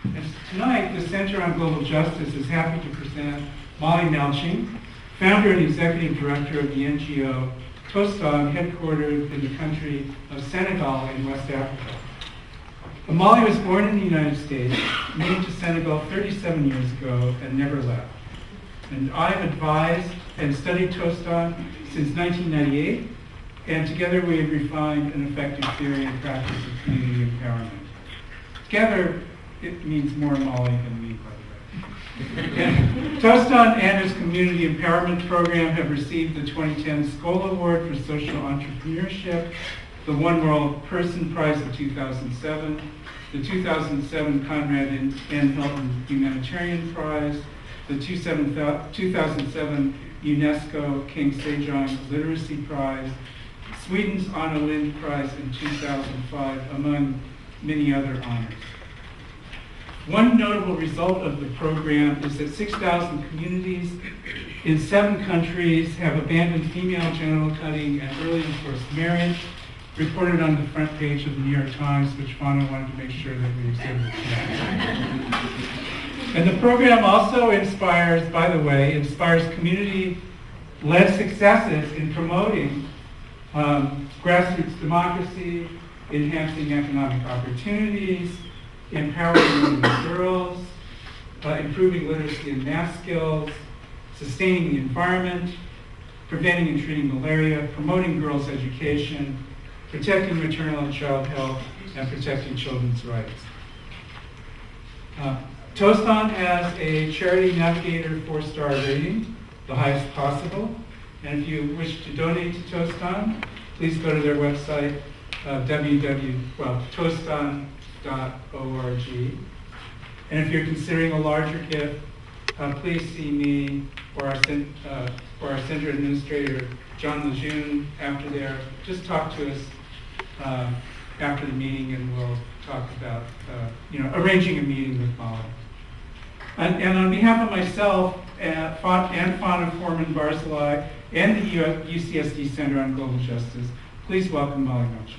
And tonight, the Center on Global Justice is happy to present Molly Melching, founder and executive director of the NGO Tostan, headquartered in the country of Senegal in West Africa. Molly was born in the United States, moved to Senegal 37 years ago, and never left. And I've advised and studied Tostan since 1998, and together we have refined an effective theory and practice of community empowerment. Together, it means more Molly than me, by the way. Tostan and its community empowerment program have received the 2010 Skoll Award for Social Entrepreneurship, the One World Person Prize of 2007, the 2007 Conrad N. Hilton Humanitarian Prize, the 2007 UNESCO King Sejong Literacy Prize, Sweden's Anna Lindh Prize in 2005, among many other honors. One notable result of the program is that 6,000 communities in 7 countries have abandoned female genital cutting and early enforced marriage, reported on the front page of the New York Times, which Fauna wanted to make sure that we exhibited today. And the program also inspires, by the way, community-led successes in promoting grassroots democracy, enhancing economic opportunities, empowering women and girls, improving literacy and math skills, sustaining the environment, preventing and treating malaria, promoting girls' education, protecting maternal and child health, and protecting children's rights. Tostan has a Charity Navigator 4-star rating, the highest possible. And if you wish to donate to Tostan, please go to their website, tostan.org. And if you're considering a larger gift, please see me or our center administrator, John Lejeune, after there. Just talk to us after the meeting, and we'll talk about arranging a meeting with Molly. And on behalf of myself and Fauna Foreman Barzilai and the UCSD Center on Global Justice, please welcome Molly Melching.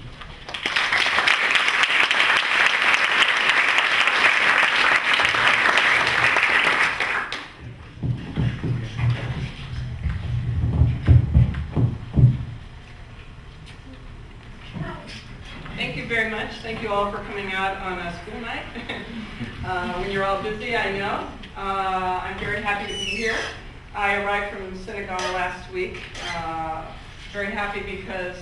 Thank you very much. Thank you all for coming out on a school night. When you're all busy, I know. I'm very happy to be here. I arrived from Senegal last week. Very happy because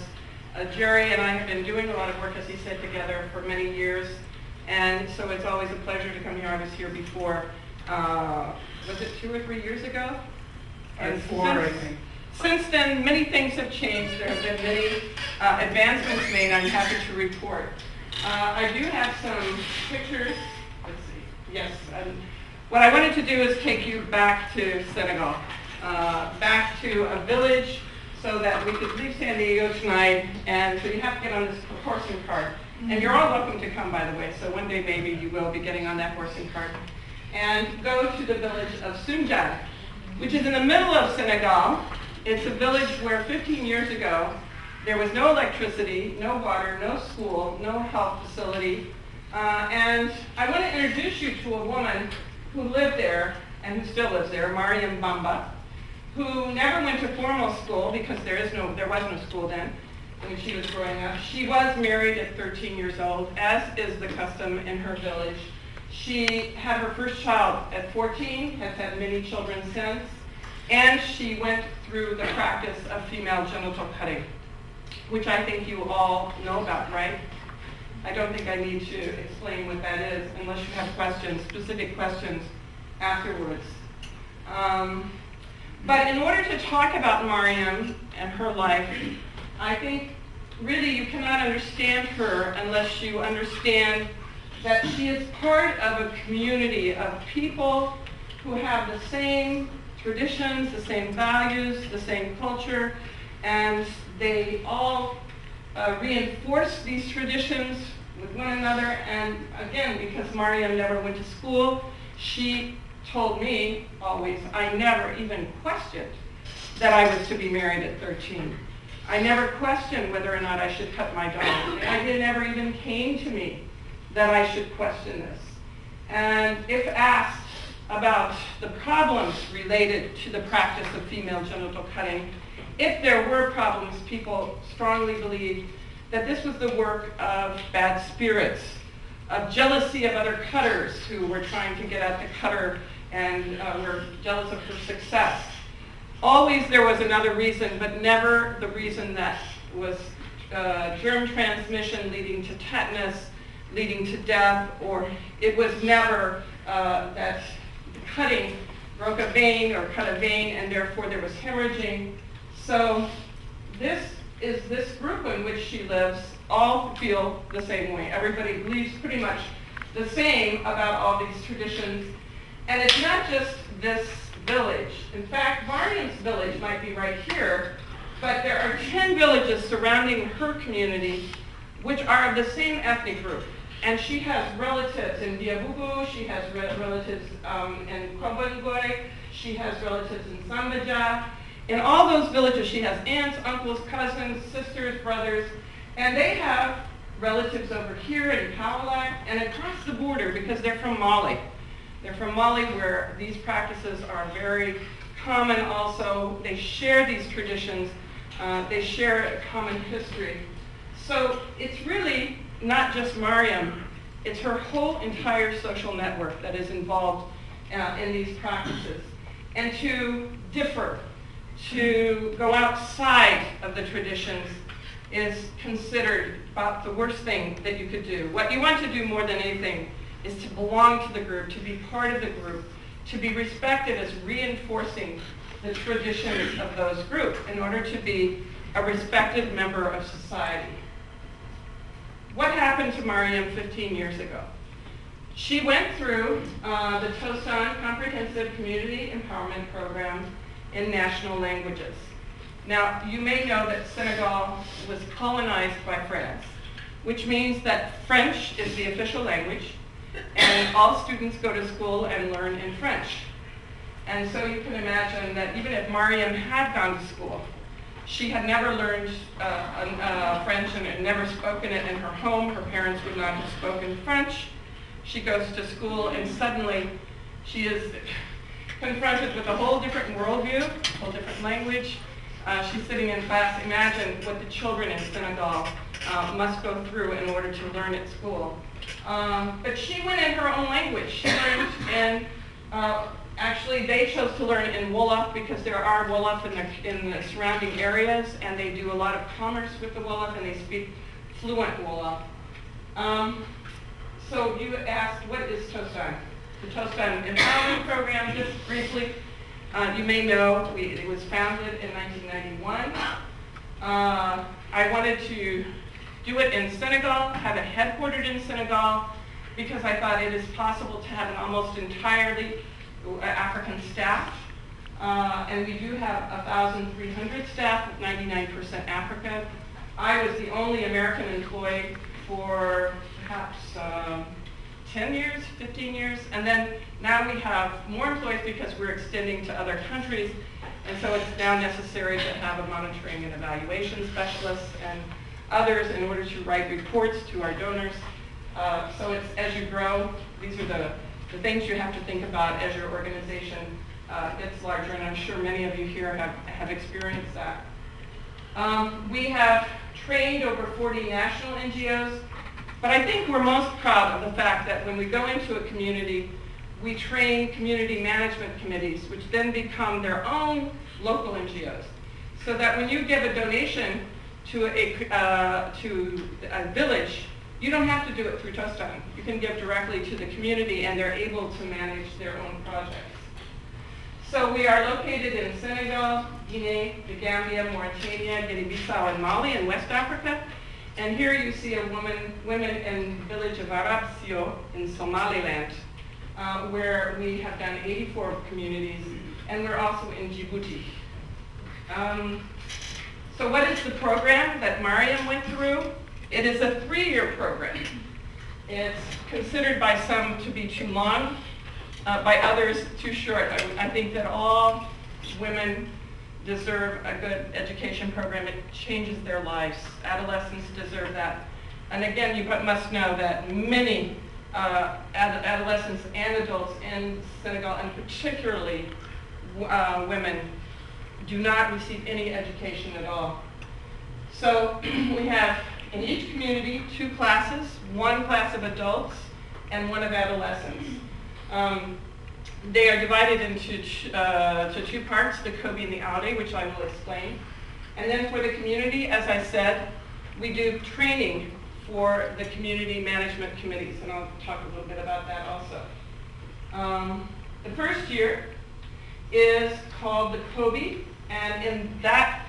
Jerry and I have been doing a lot of work, as he said, together for many years. And so it's always a pleasure to come here. I was here before, was it 2 or 3 years ago? And 4, I think. Since then, many things have changed. There have been many advancements made, I'm happy to report. I do have some pictures. Let's see. Yes. What I wanted to do is take you back to Senegal, back to a village so that we could leave San Diego tonight. And so you have to get on this horse and cart. And you're all welcome to come, by the way. So one day maybe you will be getting on that horse and cart. And go to the village of Sunjad, which is in the middle of Senegal. It's a village where 15 years ago, there was no electricity, no water, no school, no health facility. And I want to introduce you to a woman who lived there and who still lives there, Mariam Bamba, who never went to formal school because there was no school then when she was growing up. She was married at 13 years old, as is the custom in her village. She had her first child at 14, has had many children since, and she went through the practice of female genital cutting, which I think you all know about, right? I don't think I need to explain what that is unless you have questions, specific questions afterwards. But in order to talk about Mariam and her life, I think really you cannot understand her unless you understand that she is part of a community of people who have the same traditions, the same values, the same culture, and they all reinforce these traditions with one another. And again, because Mariam never went to school, she told me always, I never even questioned that I was to be married at 13. I never questioned whether or not I should cut my dog. It never even came to me that I should question this. And if asked about the problems related to the practice of female genital cutting, if there were problems, people strongly believed that this was the work of bad spirits, of jealousy of other cutters who were trying to get at the cutter and were jealous of her success. Always there was another reason, but never the reason that was germ transmission leading to tetanus, leading to death, or it was never that cutting broke a vein or cut a vein and therefore there was hemorrhaging. So this group in which she lives all feel the same way. Everybody believes pretty much the same about all these traditions. And it's not just this village. In fact, Mariam's village might be right here, but there are 10 villages surrounding her community which are of the same ethnic group. And she has relatives in Diabubu, she has relatives in Kwabangwe, she has relatives in Sambaja. In all those villages, she has aunts, uncles, cousins, sisters, brothers, and they have relatives over here in Kaolack and across the border because they're from Mali. They're from Mali where these practices are very common also. They share these traditions. They share a common history. So it's really not just Mariam, it's her whole entire social network that is involved in these practices. And to differ, to go outside of the traditions is considered about the worst thing that you could do. What you want to do more than anything is to belong to the group, to be part of the group, to be respected as reinforcing the traditions of those groups in order to be a respected member of society. What happened to Mariam 15 years ago? She went through the Tostan Comprehensive Community Empowerment Program in national languages. Now, you may know that Senegal was colonized by France, which means that French is the official language, and all students go to school and learn in French. And so you can imagine that even if Mariam had gone to school, she had never learned French and had never spoken it in her home. Her parents would not have spoken French. She goes to school and suddenly she is confronted with a whole different worldview, a whole different language. She's sitting in class. Imagine what the children in Senegal must go through in order to learn at school. But she went in her own language. She learned in, actually they chose to learn in Wolof because there are Wolof in the surrounding areas and they do a lot of commerce with the Wolof and they speak fluent Wolof. So you asked, what is Tostan? The Tostan Empowerment Program, just briefly, you may know it was founded in 1991. I wanted to do it in Senegal, have it headquartered in Senegal, because I thought it is possible to have an almost entirely African staff. And we do have 1,300 staff, with 99% African. I was the only American employee for perhaps 10 years, 15 years, and then now we have more employees because we're extending to other countries, and so it's now necessary to have a monitoring and evaluation specialist and others in order to write reports to our donors. So it's, as you grow, these are the things you have to think about as your organization gets larger, and I'm sure many of you here have experienced that. We have trained over 40 national NGOs, but I think we're most proud of the fact that when we go into a community, we train community management committees, which then become their own local NGOs. So that when you give a donation to a village, you don't have to do it through Tostan. You can give directly to the community and they're able to manage their own projects. So we are located in Senegal, Guinea, the Gambia, Mauritania, Guinea-Bissau, and Mali in West Africa. And here you see women in the village of Arabsio in Somaliland, where we have done 84 communities, and we're also in Djibouti. So what is the program that Mariam went through? It is a 3-year program. It's considered by some to be too long, by others too short. I think that all women deserve a good education program. It changes their lives. Adolescents deserve that. And again, you must know that many adolescents and adults in Senegal, and particularly women, do not receive any education at all. So we have in each community 2 classes, 1 class of adults and 1 of adolescents. They are divided into to 2 parts, the Kobe and the Audi, which I will explain. And then for the community, as I said, we do training for the community management committees, and I'll talk a little bit about that also. The first year is called the Kobe, and in that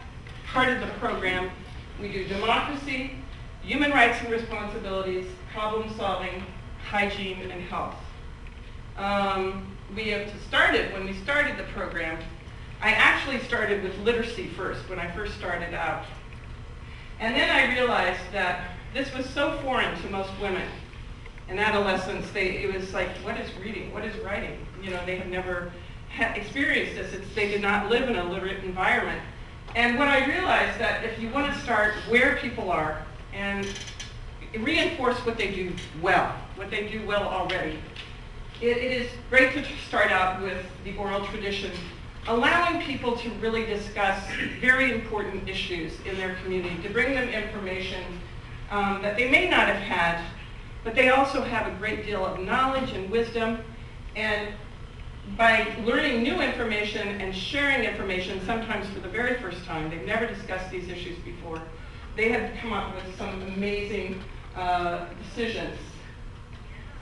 part of the program, we do democracy, human rights and responsibilities, problem solving, hygiene, and health. When we started the program, I actually started with literacy first, when I first started out. And then I realized that this was so foreign to most women and adolescents. It was like, what is reading? What is writing? You know, they have never experienced this. They did not live in a literate environment. And what I realized that if you want to start where people are and reinforce what they do well already, it is great to start out with the oral tradition, allowing people to really discuss very important issues in their community, to bring them information that they may not have had, but they also have a great deal of knowledge and wisdom. And by learning new information and sharing information, sometimes for the very first time, they've never discussed these issues before, they have come up with some amazing decisions.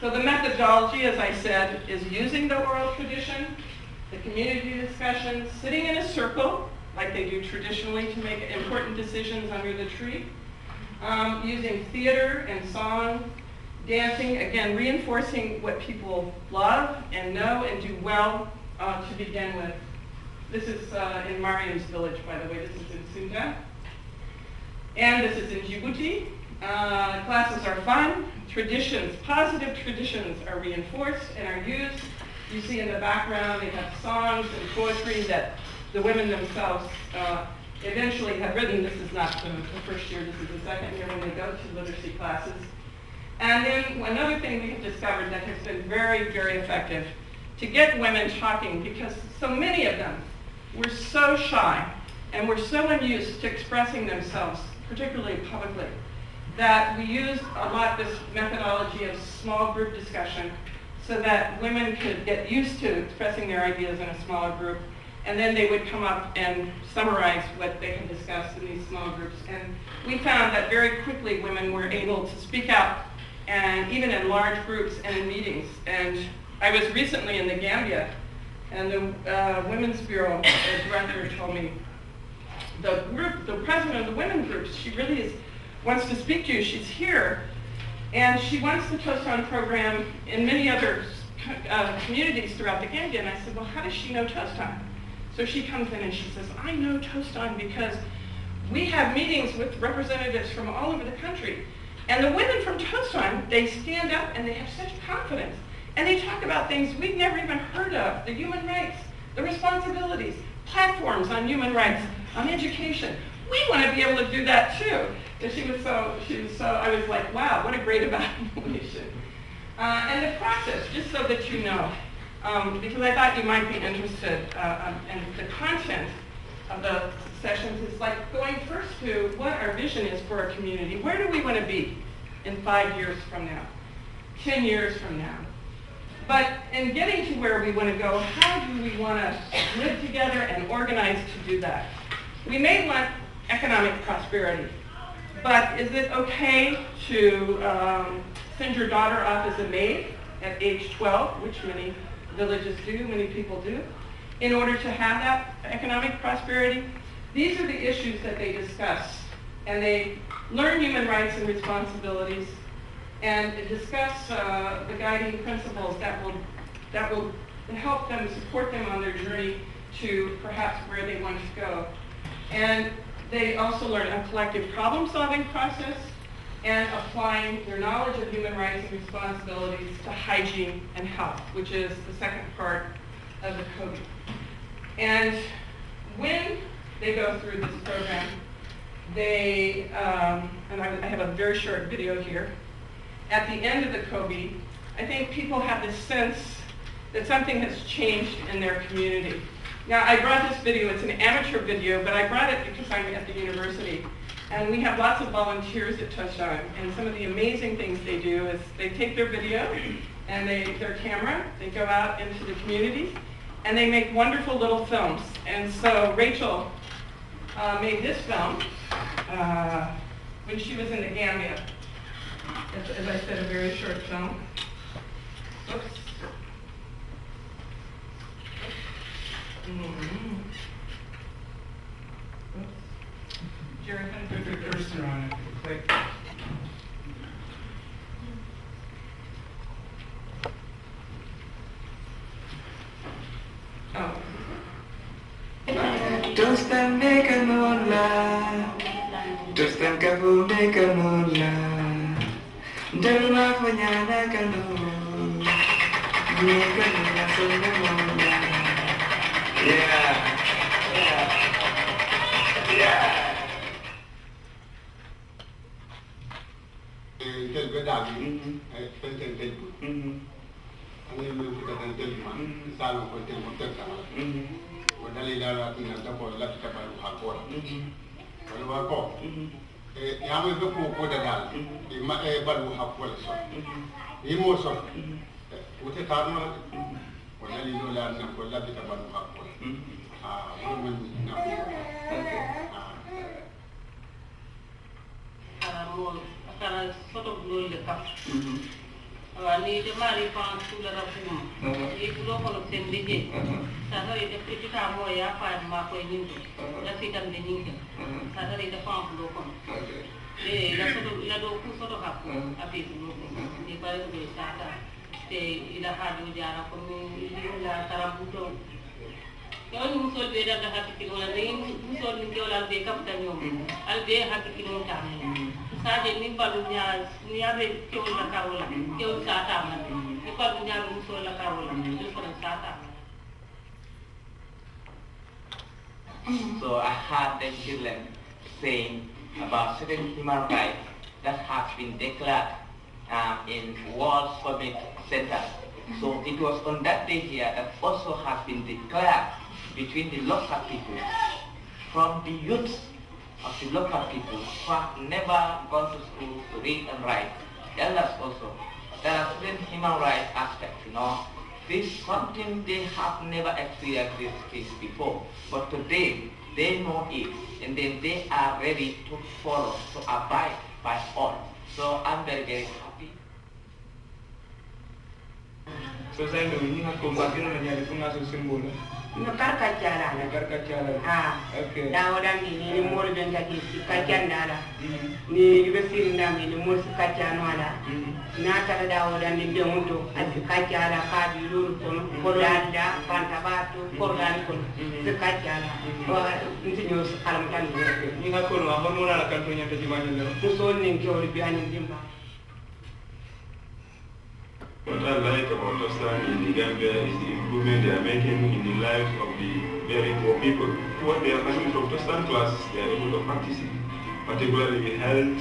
So the methodology, as I said, is using the oral tradition, the community discussions, sitting in a circle, like they do traditionally to make important decisions under the tree, using theater and song, dancing, again, reinforcing what people love and know and do well to begin with. This is in Mariam's village, by the way. This is in Sunda. And this is in Djibouti. Classes are fun. Traditions, positive traditions are reinforced and are used. You see in the background, they have songs and poetry that the women themselves eventually have written. This is not the first year, this is the second year when they go to literacy classes. And then another thing we have discovered that has been very, very effective, to get women talking, because so many of them were so shy and were so unused to expressing themselves, particularly publicly, that we used a lot this methodology of small group discussion so that women could get used to expressing their ideas in a smaller group, and then they would come up and summarize what they had discussed in these small groups. And we found that very quickly women were able to speak out, and even in large groups and in meetings. And I was recently in the Gambia, and the Women's Bureau director told me, the president of the women groups, she really wants to speak to you. She's here, and she wants the Tostan program in many other communities throughout the Gambia. And I said, well, how does she know Tostan? So she comes in and she says, I know Tostan because we have meetings with representatives from all over the country. And the women from Tostan, they stand up and they have such confidence. And they talk about things we've never even heard of, the human rights, the responsibilities, platforms on human rights, on education. We want to be able to do that too. And she was so, I was like, wow, what a great evaluation. And the process, just so that you know, because I thought you might be interested in the content of the sessions, is like going first to what our vision is for our community. Where do we want to be in 5 years from now, 10 years from now? But in getting to where we want to go, how do we want to live together and organize to do that? We may want economic prosperity, but is it okay to send your daughter off as a maid at age 12, which many villages do, many people do, in order to have that economic prosperity? These are the issues that they discuss, and they learn human rights and responsibilities, and discuss the guiding principles that will help them, support them on their journey to perhaps where they want to go. And they also learn a collective problem-solving process and applying their knowledge of human rights and responsibilities to hygiene and health, which is the second part of the code. And when they go through this program, they, and I have a very short video here, at the end of the COBE, I think people have this sense that something has changed in their community. Now, I brought this video, it's an amateur video, but I brought it because I'm at the university. And we have lots of volunteers at Tostan, and some of the amazing things they do is they take their video and their camera, they go out into the communities, and they make wonderful little films. And so Rachel made this film when she was in the Gambia. It's, as I said, a very short film. Oops. Mm-hmm. Jerry, Put the cursor on it. Click. oh. Tostan meka nola, Tostan kafu meka nola, Dalma fanyana kano, meka nola songa nola. Yeah. Tel bedagi, tel ani mo ko tan tel man salon ko tel mo tel sama ko dalila la tina da ko la ta balu ha ko wala ba ko ya mo be ko da dal e ma e balu ha ko la so e mo so ko te ta no ko dalilo la na ko la ta balu ha ko mo mo na mo akara soto blol le kap ni de mari pan sula rapum ni bulo ko sen deje sa hari de petit mo ya pa ma ko nyinto la fitam de nyinto sa hari de pan bulo ko la soto la do ku soto kap api bulo ko ni pare de sa ta te ila hadu jara ko ni la tarabuto yon musol be da hakki wala ni musol ni wala be kap ta nyom al be hakki no ta saje ni balu nya be kew la karola kew sa ta man ni balu nya musol la karola ni ko sa ta. So I heard the children saying about certain human rights that have been declared in World Summit Center. So it was on that day here that also has been declared between the local people, from the youth of the local people who have never gone to school to read and write, elders also. There are certain human rights aspects, This is something they have never experienced this before, but today they know it, and then they are ready to follow, to abide by all. So I'm very, very happy. So saya ini nak kombatin menjadi pengasuh simbol. Nakar kacala. Nakar kacala. Okay. Dawo dangi ni mor ben taki kacanda la. Ni ibesir ndami ni mor kacano ala. Na kala dawo dangi de munto at kacala ka bi luru kono kodanda pantabato kordan kono. Se kacala. Wa ntinyo kalam tan. Ni ngakolo hormona la kantonya te jimanya lero. Musol ning jori bi anin dimba. What I like about Tostan in the Gambia is the improvement they are making in the lives of the very poor people. What they are learning from Tostan classes, they are able to practice it, particularly the health,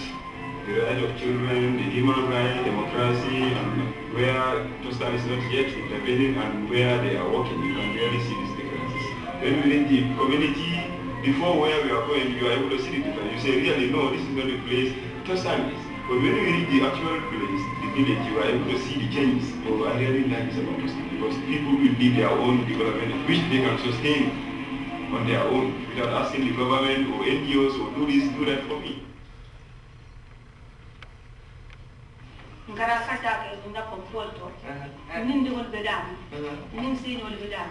the rights of children, the human rights, democracy, and where Tostan is not yet intervening and where they are working. You can really see these differences. When we reach the community, before where we are going, you are able to see the difference. You say, really, no, this is not the place Tostan is. But when we reach the actual place, the village, you are able to see the changes. So I really like this about Tostan because people will be their own development, which they can sustain on their own without asking the government or NGOs or do this, do that for me. Ngara kata ke nda ko polto. Nin de wol bedam. Nin sin wol bedam.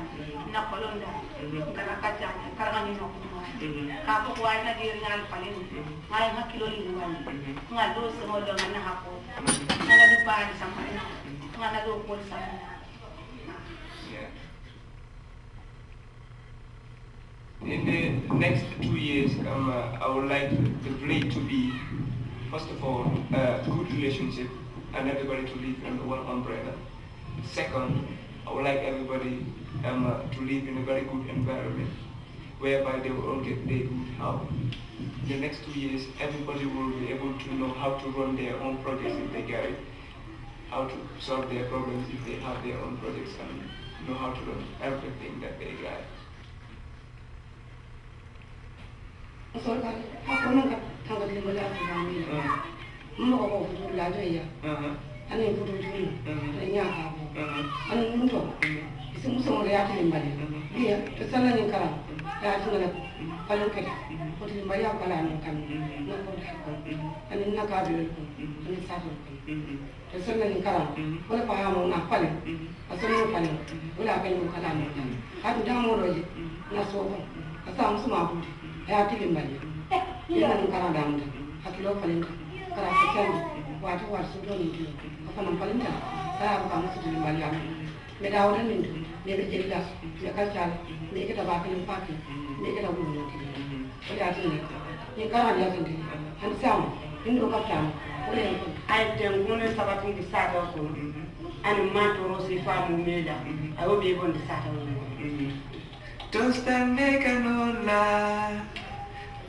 Na kolonda. Ngara kata karanga ni no ko. Ka ko wa na dir ngal palin. Ngai hakilo li ngani. Ngal do se mo do na hako. Ngala ni pa sama ina. Ngala do ko sama. In the next 2 years, I would like the village to be, first of all, a good relationship and everybody to live under one umbrella. Second, I would like everybody to live in a very good environment whereby they will all get their good health. In the next 2 years, everybody will be able to know how to run their own projects if they get it. how to solve their problems if they have their own projects and know how to run everything that they like. Tostan de canola,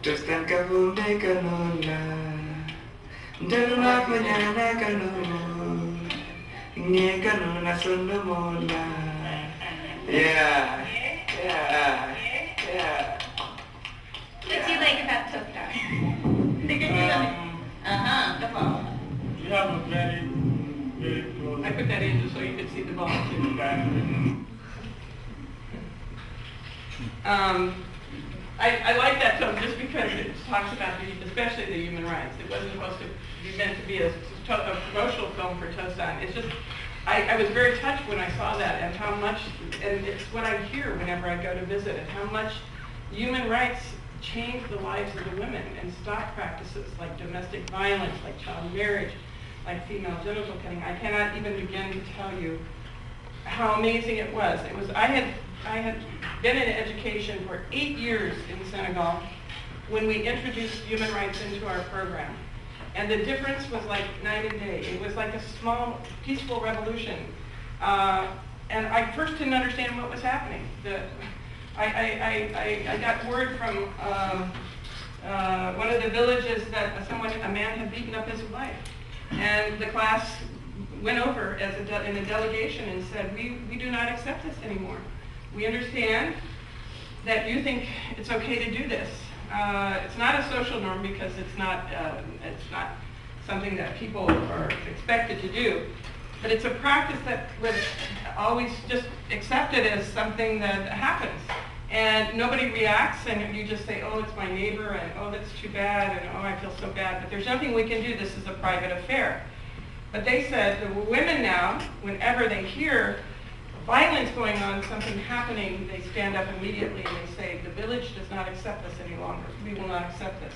Tostan kabum de canola, Delma punyana canola, Nye canola sono mola. Yeah. What do you like about Tostan? That's all. We have a very close. I put that in just so you could see the ball. I like that film just because it talks about especially the human rights. It wasn't supposed to be meant to be a promotional film for Tostan. It's just, I was very touched when I saw that and how much, and it's what I hear whenever I go to visit, and how much human rights change the lives of the women and stop practices like domestic violence, like child marriage, like female genital cutting. I cannot even begin to tell you how amazing it was. I had been in education for 8 years in Senegal when we introduced human rights into our program. And the difference was like night and day. It was like a small, peaceful revolution. And I first didn't understand what was happening. I got word from one of the villages that a man had beaten up his wife. And the class went over in a delegation and said, we do not accept this anymore. We understand that you think it's okay to do this. It's not a social norm because it's not something that people are expected to do, but it's a practice that was always just accepted as something that happens. And nobody reacts, and you just say, oh, it's my neighbor, and oh, that's too bad, and oh, I feel so bad, but there's nothing we can do, this is a private affair. But they said the women now, whenever they hear violence going on, something happening, they stand up immediately and they say, the village does not accept this any longer. We will not accept this.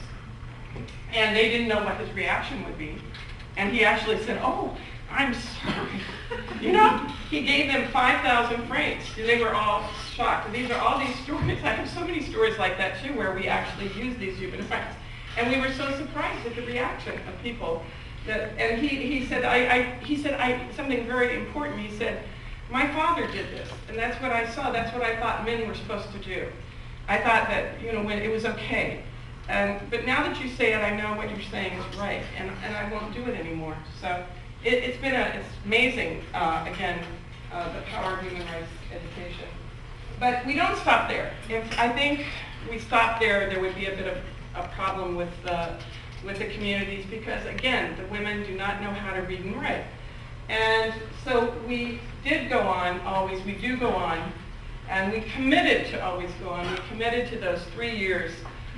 And they didn't know what his reaction would be. And he actually said, oh, I'm sorry. You know, he gave them 5,000 francs. They were all shocked. These are all these stories. I have so many stories like that too, where we actually use these human rights. And we were so surprised at the reaction of people. And he said something very important. He said, my father did this, and that's what I saw. That's what I thought men were supposed to do. I thought that, when it was okay. But now that you say it, I know what you're saying is right, and I won't do it anymore. So it's amazing, again, the power of human rights education. But we don't stop there. I think we stopped there, there would be a bit of a problem with the communities because, again, the women do not know how to read and write. And so we did go on, we do go on, and we committed to always go on. We committed to those 3 years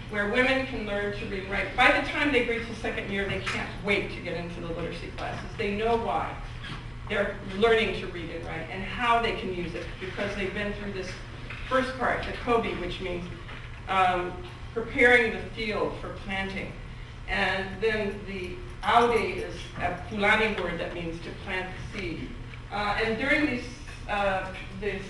where women can learn to read and write. By the time they reach the second year, they can't wait to get into the literacy classes. They know why. They're learning to read and write and how they can use it because they've been through this first part, the Kobe, which means preparing the field for planting. And then the Aude is a Fulani word that means to plant the seed. And during this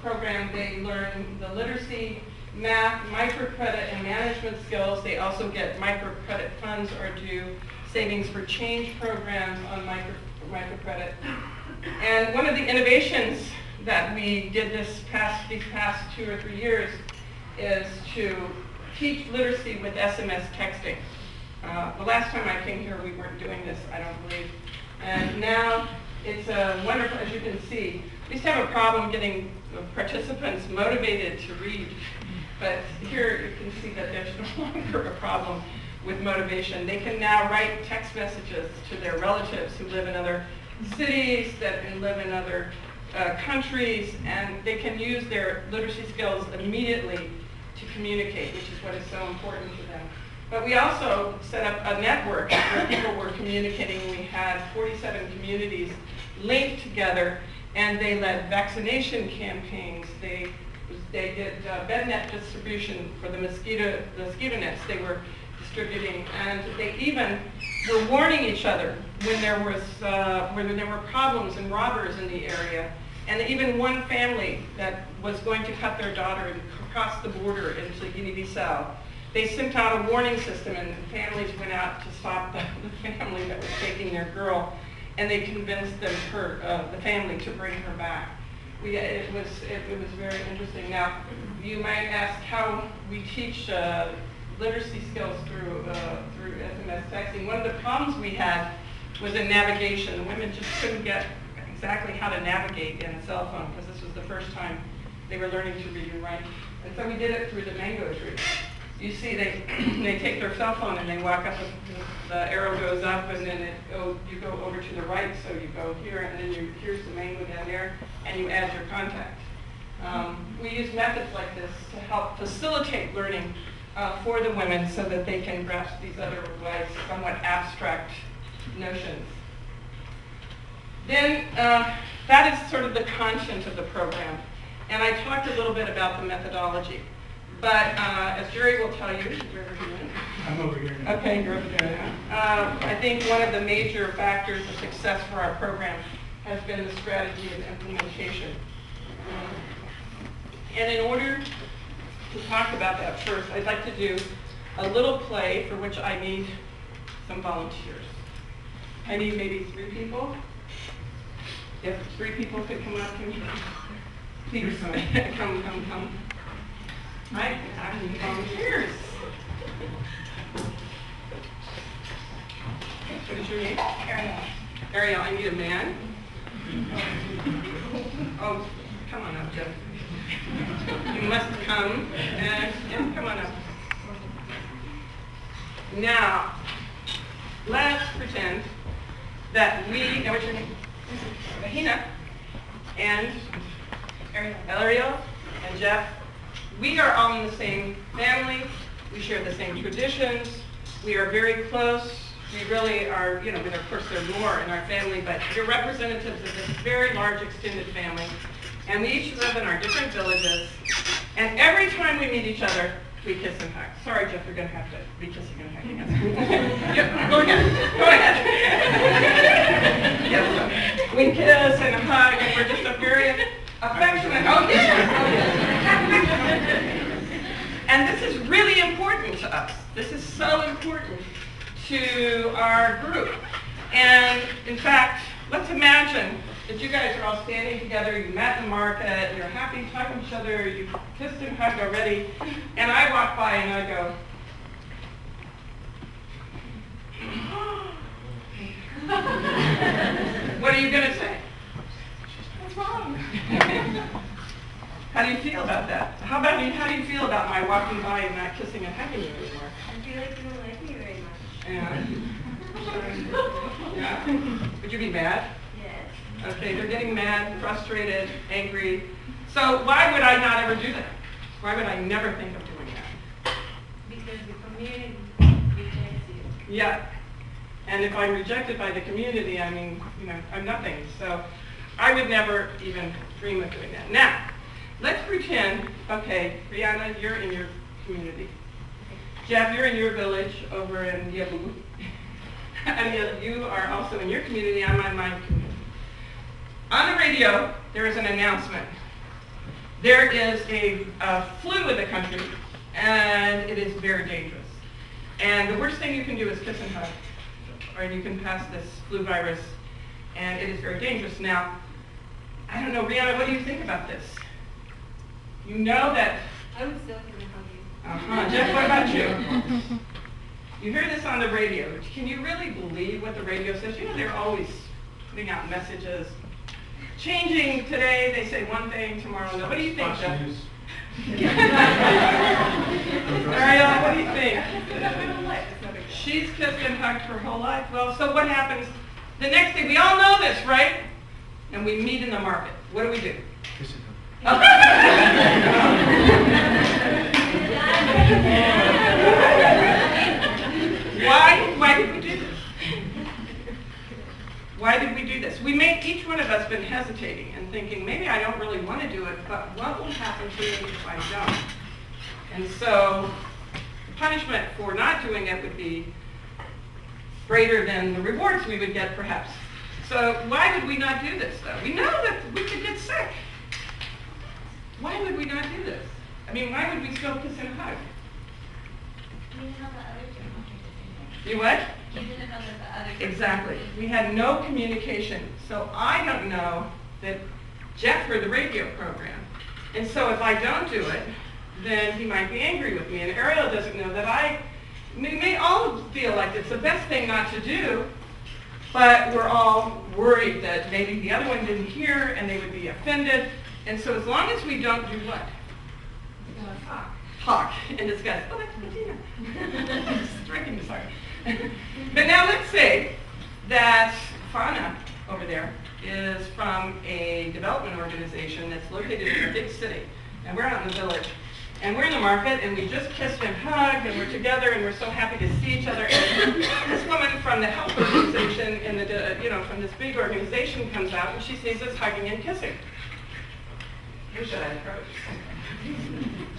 program, they learn the literacy, math, microcredit, and management skills. They also get microcredit funds or do savings for change programs on microcredit. And one of the innovations that we did these past 2 or 3 years is to teach literacy with SMS texting. The last time I came here, we weren't doing this, I don't believe. And now it's wonderful, as you can see. We used to have a problem getting participants motivated to read, but here you can see that there's no longer a problem with motivation. They can now write text messages to their relatives who live in other cities, that live in other countries, and they can use their literacy skills immediately to communicate, which is what is so important to them. But we also set up a network where people were communicating. We had 47 communities linked together, and they led vaccination campaigns. They did bed net distribution for the mosquito nets they were distributing, and they even were warning each other when there were problems and robbers in the area. And even one family that was going to cut their daughter and cross the border into Guinea-Bissau, they sent out a warning system, and families went out to stop the family that was taking their girl, and they convinced them, the family, to bring her back. It was very interesting. Now, you might ask how we teach literacy skills through SMS texting. One of the problems we had was in navigation. The women just couldn't get exactly how to navigate in a cell phone, because this was the first time they were learning to read and write. And so we did it through the mango tree. You see, they take their cell phone and they walk up, the arrow goes up, and then you go over to the right, so you go here, and then here's the mango down there, and you add your contact. We use methods like this to help facilitate learning for the women so that they can grasp these otherwise somewhat abstract notions. Then that is sort of the content of the program. And I talked a little bit about the methodology. But as Jerry will tell you, wherever he went. I'm over here now. Okay, you're over there now. I think one of the major factors of success for our program has been the strategy and implementation. And in order to talk about that first, I'd like to do a little play for which I need some volunteers. I need maybe 3 people. If 3 people could come up to me. Please, come. Right? I need volunteers. What is your name? Ariel. Ariel, I need a man. Oh, come on up, Jeff. You must come. And come on up. Now, let's pretend that we, now what's your name? Mahina, and Ariel, and Jeff, we are all in the same family. We share the same traditions. We are very close. We really are, of course there are more in our family, but you're representatives of this very large extended family. And we each live in our different villages. And every time we meet each other, we kiss and hug. Sorry, Jeff, you're going to have to be kissing and hugging us. Yep, go ahead. Yes, we kiss and hug, and we're just a very affectionate. Oh, and this is really important to us. This is so important to our group. And in fact, let's imagine that you guys are all standing together, you met in the market, you're happy talking to each other, you kissed and hugged already, and I walk by and I go, what are you going to say? What's wrong? How do you feel about that? How do you feel about my walking by and not kissing and hugging you anymore? I feel like you don't like me very much. Yeah. Would you be mad? Yes. Okay, they're getting mad, frustrated, angry. So why would I not ever do that? Why would I never think of doing that? Because the community rejects you. Yeah. And if I'm rejected by the community, I mean, I'm nothing. So I would never even dream of doing that. Now, let's pretend, okay, Brianna, you're in your community. Jeff, you're in your village over in Yabu. And you are also in your community, I'm in my community. On the radio, there is an announcement. There is a flu in the country, and it is very dangerous. And the worst thing you can do is kiss and hug, or you can pass this flu virus, and it is very dangerous. Now, I don't know, Rihanna, what do you think about this? You know that... I would still kiss and hug you. Jeff, what about you? You hear this on the radio. Can you really believe what the radio says? They're always putting out messages. Changing today, they say one thing, tomorrow another. What do you think, Jeff? Ariel, what do you think? She's kissed and hugged her whole life. Well, so what happens the next day? We all know this, right? And we meet in the market. What do we do? Kiss and Why did we do this? Why did we do this? Each one of us been hesitating and thinking, maybe I don't really want to do it, but what will happen to me if I don't? And so the punishment for not doing it would be greater than the rewards we would get, perhaps. So why would we not do this, though? We know that we could get sick. Why would we not do this? I mean, why would we still kiss and hug? You what? Exactly. We had no communication. So I don't know that Jeff heard the radio program. And so if I don't do it, then he might be angry with me. And Ariel doesn't know that we may all feel like it's the best thing not to do, but we're all worried that maybe the other one didn't hear and they would be offended. And so as long as we don't do what? Talk and discuss. Oh, that's Bettina. Striking me, sorry. But now let's say that Fauna over there is from a development organization that's located in a big city. And we're out in the village. And we're in the market, and we just kissed and hugged, and we're together, and we're so happy to see each other. And this woman from the health organization, from this big organization comes out, and she sees us hugging and kissing. Who should I approach?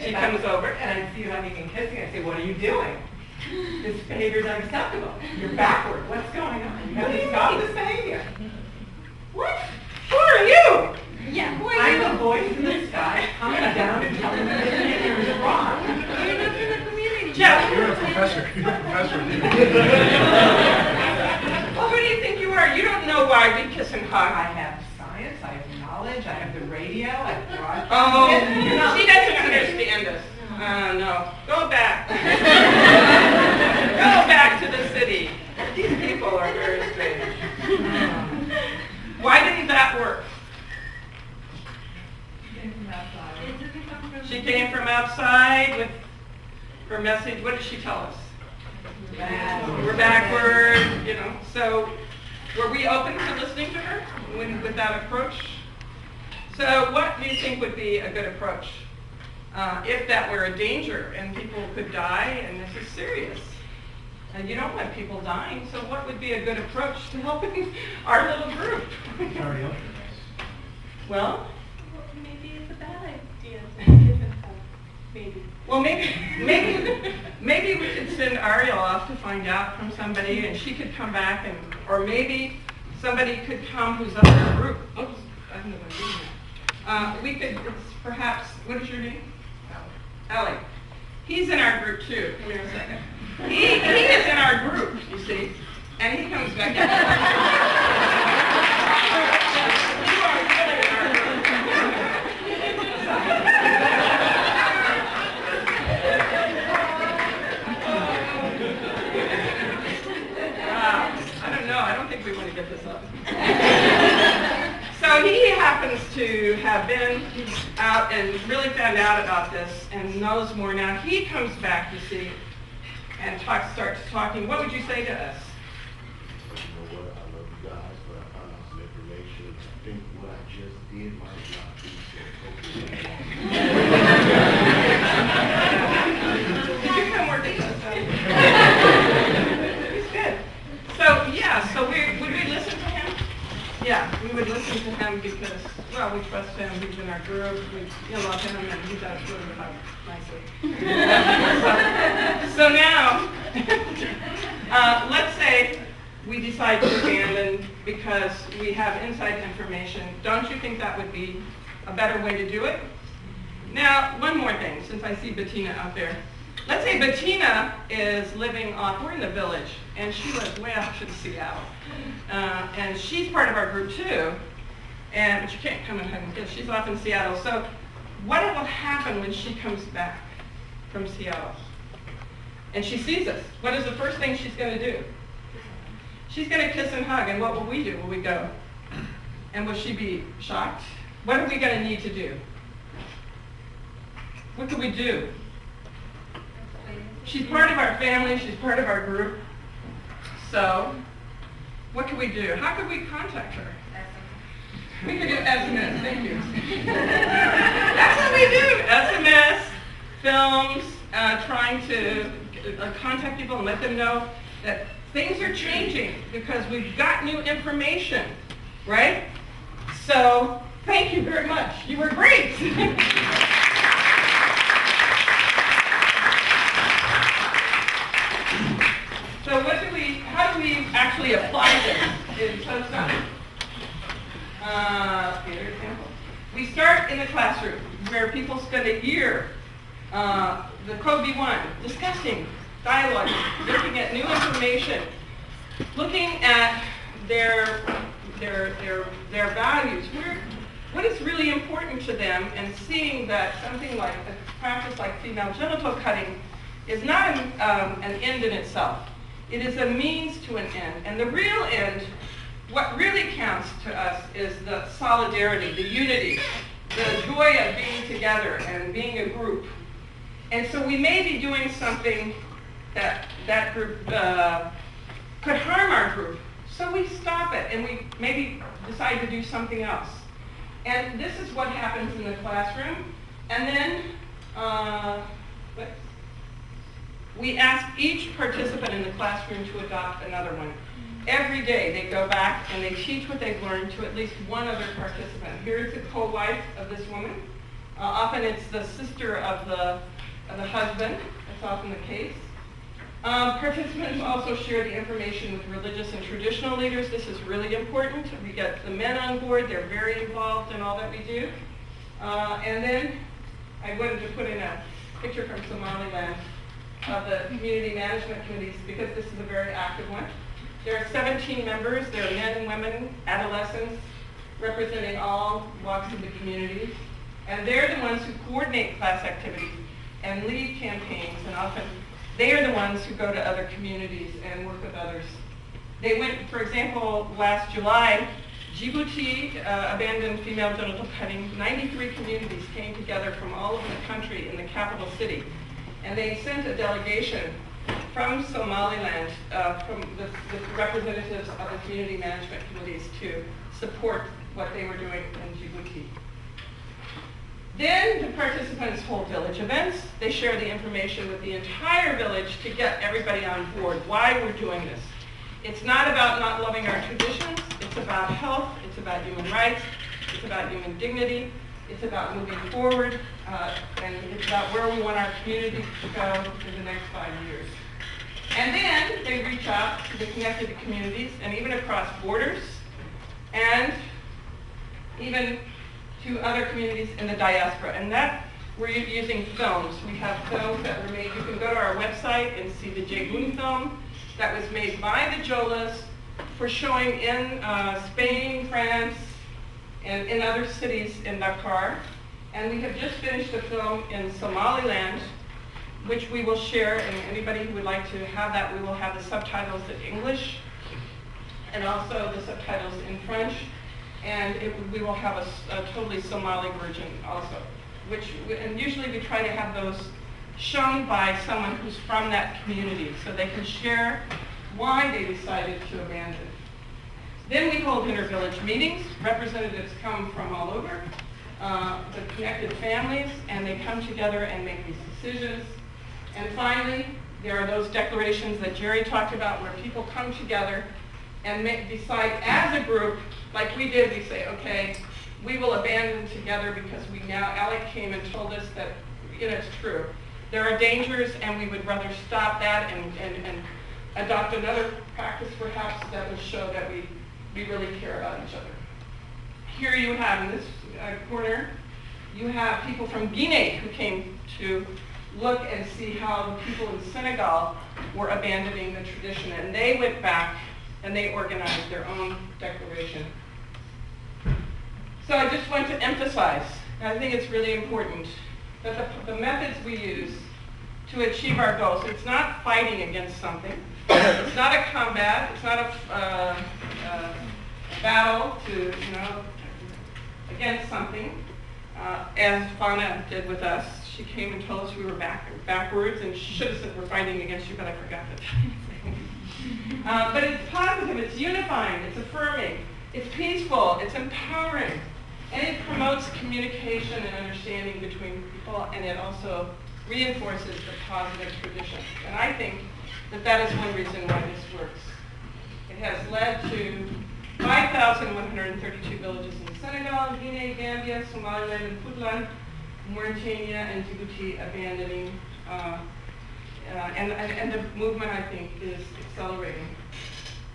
She comes over, and I see you hugging and kissing. I say, what are you doing? This behavior is unacceptable. You're backward. What's going on? You have to stop this behavior. What? Who are you? Yeah, who are I'm you? the voice in the sky coming down and telling me this behavior is wrong. You're not in the community. Jeff. You're a professor. You're a professor. Well, who do you think you are? You don't know why we kiss and hug. I have science, I have knowledge, I have the radio, I have broadcast. Oh, she doesn't understand us. No. Go back. Go back to the city. These people are very strange. Why didn't that work? She came from outside with her message. What did she tell us? We're backward, So were we open to listening to her with that approach? So what do you think would be a good approach? If that were a danger and people could die, and this is serious. And you don't want people dying, so what would be a good approach to helping our little group? Well, Maybe it's a bad idea. Maybe. well, maybe we could send Ariel off to find out from somebody, and she could come back, or maybe somebody could come who's up in our group. Oops, I don't know what I'm doing now. We could, perhaps, what is your name? Allie. He's in our group too. Come here a second. He is in our group, you see, and he comes back. You are really in our group. I don't know. I don't think we want to get this up. So he happens to have been out and really found out about this and knows more now. He comes back, you see, and starts talking. What would you say to us? You know what? I love you guys, but I found out some information. I think what I just did might not be so Did you come work with us? He's good. So would we listen to him? Yeah, we would listen to him because, well, we trust him. He's in our group. We love him, and he does really hug nicely. So now, let's say we decide to abandon because we have inside information. Don't you think that would be a better way to do it? Now, one more thing, since I see Bettina out there. Let's say Bettina is living we're in the village, and she lives way out in Seattle. And she's part of our group too, but she can't come and hug because she's off in Seattle. So what will happen when she comes back from Seattle? And she sees us. What is the first thing she's going to do? She's going to kiss and hug, and what will we do? Will we go, And will she be shocked? What are we going to need to do? What can we do? She's part of our family, she's part of our group. So, what can we do? How could we contact her? We could do SMS, thank you. That's what we do, SMS, films, trying to contact people and let them know that things are changing because we've got new information, right? So, thank you very much. You were great. So how do we actually apply this in Tostan? Here, example. We start in the classroom where people spend a year, the Code B1, discussing, dialoguing, looking at new information, looking at their values, what is really important to them, and seeing that something like a practice like female genital cutting is not an end in itself. It is a means to an end. And the real end, what really counts to us is the solidarity, the unity, the joy of being together and being a group. And so we may be doing something that group could harm our group. So we stop it and we maybe decide to do something else. And this is what happens in the classroom. And then, we ask each participant in the classroom to adopt another one. Every day they go back and they teach what they've learned to at least one other participant. Here's the co-wife of this woman. Often it's the sister of the husband. That's often the case. Participants also share the information with religious and traditional leaders. This is really important. We get the men on board. They're very involved in all that we do. And then I wanted to put in a picture from Somaliland of the community management committees because this is a very active one. There are 17 members. There are men and women, adolescents, representing all walks of the community. And they're the ones who coordinate class activities and lead campaigns, and often they are the ones who go to other communities and work with others. They went, for example, last July, Djibouti abandoned female genital cutting. 93 communities came together from all over the country in the capital city. And they sent a delegation from Somaliland, from the representatives of the community management committees to support what they were doing in Djibouti. Then the participants hold village events. They share the information with the entire village to get everybody on board, why we're doing this. It's not about not loving our traditions. It's about health. It's about human rights. It's about human dignity. It's about moving forward, and it's about where we want our community to go in the next 5 years. And then they reach out to the connected communities and even across borders, and even to other communities in the diaspora. And that we're using films. We have films that were made. You can go to our website and see the Jegun film that was made by the Jolas for showing in Spain, France, and in other cities in Dakar. And we have just finished a film in Somaliland, which we will share, and anybody who would like to have that, we will have the subtitles in English, and also the subtitles in French, and we will have a totally Somali version also, and usually we try to have those shown by someone who's from that community, so they can share why they decided to abandon. Then we hold inter-village meetings. Representatives come from all over, the connected families, and they come together and make these decisions. And finally, there are those declarations that Jerry talked about where people come together and decide as a group, like we did, we say, okay, we will abandon together because Alec came and told us that, it's true. There are dangers and we would rather stop that and adopt another practice perhaps that will show that we really care about each other. Here you have, in this corner, you have people from Guinea who came to look and see how the people in Senegal were abandoning the tradition. And they went back and they organized their own declaration. So I just want to emphasize, and I think it's really important, that the methods we use to achieve our goals, it's not fighting against something. It's not a combat. It's not a battle to, against something, as Fauna did with us. She came and told us we were backwards, and she should have said we're fighting against you, but I forgot that. But it's positive, it's unifying, it's affirming, it's peaceful, it's empowering, and it promotes communication and understanding between people, and it also reinforces the positive traditions. And I think that is one reason why this works. It has led to 5,132 villages in Senegal, Guinea, Gambia, Somaliland, and Puntland, Mauritania, and Djibouti abandoning, and the movement, I think, is accelerating.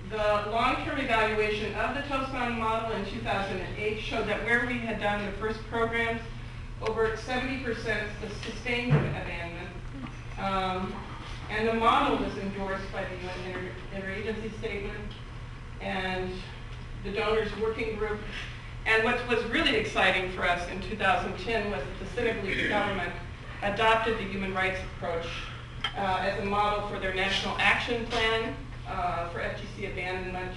The long-term evaluation of the Tostan model in 2008 showed that where we had done the first programs, over 70% sustained abandonment, and the model was endorsed by the UN Interagency Statement and the Donors Working Group. And what was really exciting for us in 2010 was that the Senegalese government adopted the human rights approach as a model for their National Action Plan for FGC abandonment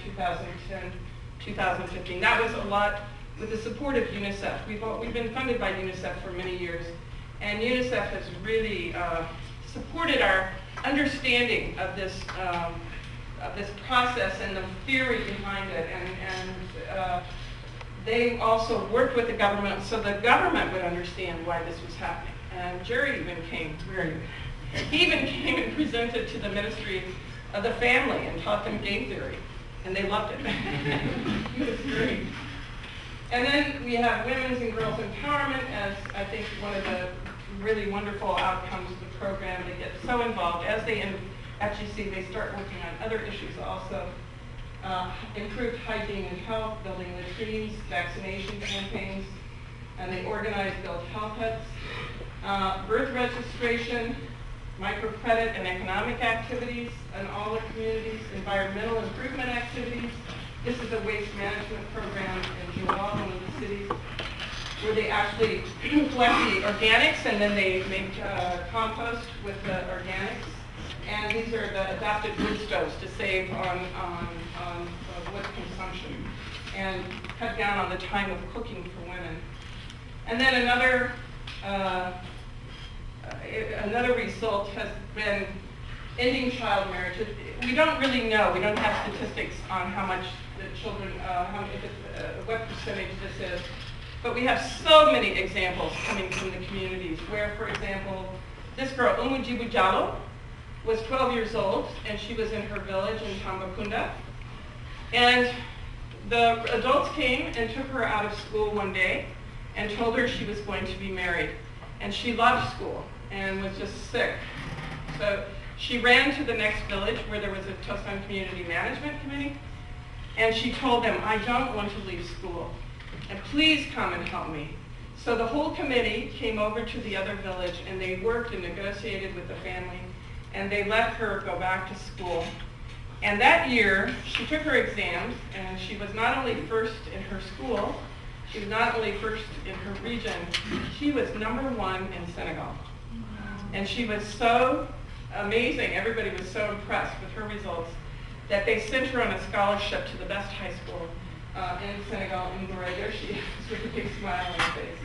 2010-2015. That was a lot with the support of UNICEF. We've been funded by UNICEF for many years, and UNICEF has really supported our understanding of this process and the theory behind it, and they also worked with the government so the government would understand why this was happening. And Jerry even came, where are you? He even came and presented to the Ministry of the Family and taught them game theory, and they loved it. It was great. And then we have women's and girls empowerment as, I think, one of the really wonderful outcomes of the program. They get so involved. As they in FGC, they start working on other issues also. Improved hygiene and health, building latrines, vaccination campaigns, and they organize build health huts, birth registration, microcredit and economic activities in all the communities, environmental improvement activities. This is a waste management program in Senegal, one of the cities, where they actually collect the organics and then they make compost with the organics. And these are the adapted wood stoves to save on wood consumption and cut down on the time of cooking for women. And then another result has been ending child marriage. We don't really know. We don't have statistics on how much the children, what percentage this is. But we have so many examples coming from the communities where, for example, this girl, Umujibu Jallo, was 12 years old, and she was in her village in Tambacounda. And the adults came and took her out of school one day and told her she was going to be married. And she loved school and was just sick. So she ran to the next village where there was a Tostan Community Management Committee, and she told them, I don't want to leave school, and please come and help me. So the whole committee came over to the other village, and they worked and negotiated with the family, and they let her go back to school. And that year, she took her exams, and she was not only first in her school, she was not only first in her region, she was #1 in Senegal. And she was so amazing, everybody was so impressed with her results, that they sent her on a scholarship to the best high school in Senegal, in Gorée. There she is with a big smile on her face.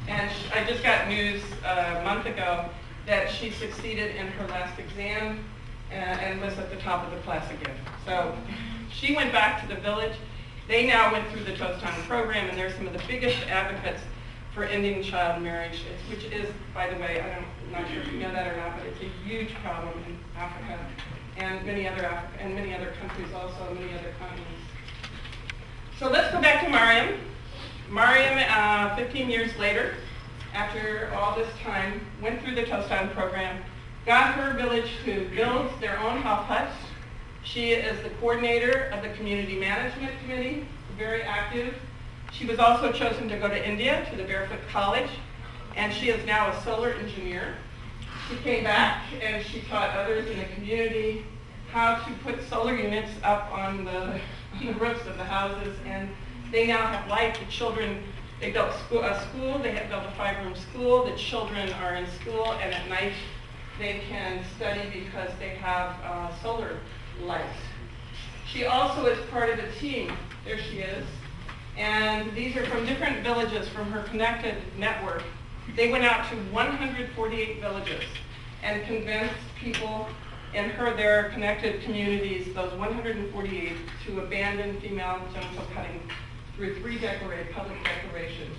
And I just got news a month ago that she succeeded in her last exam and was at the top of the class again. So she went back to the village. They now went through the Tostan program, and they're some of the biggest advocates for ending child marriage, which is, by the way, I'm not sure if you know that or not, but it's a huge problem in Africa and many other countries also, many other continents. So let's go back to Mariam. Mariam, 15 years later, after all this time, went through the Tostan program, got her village to build their own health huts. She is the coordinator of the Community Management Committee, very active. She was also chosen to go to India, to the Barefoot College, and she is now a solar engineer. She came back and she taught others in the community how to put solar units up on the roofs of the houses, and they now have light. The children, they built a school, they have built a 5-room school. The children are in school, and at night they can study because they have solar lights. She also is part of a team There she is. And these are from different villages from her connected network. They went out to 148 villages and convinced people in their connected communities, those 148, to abandon female genital cutting through 3 public declarations.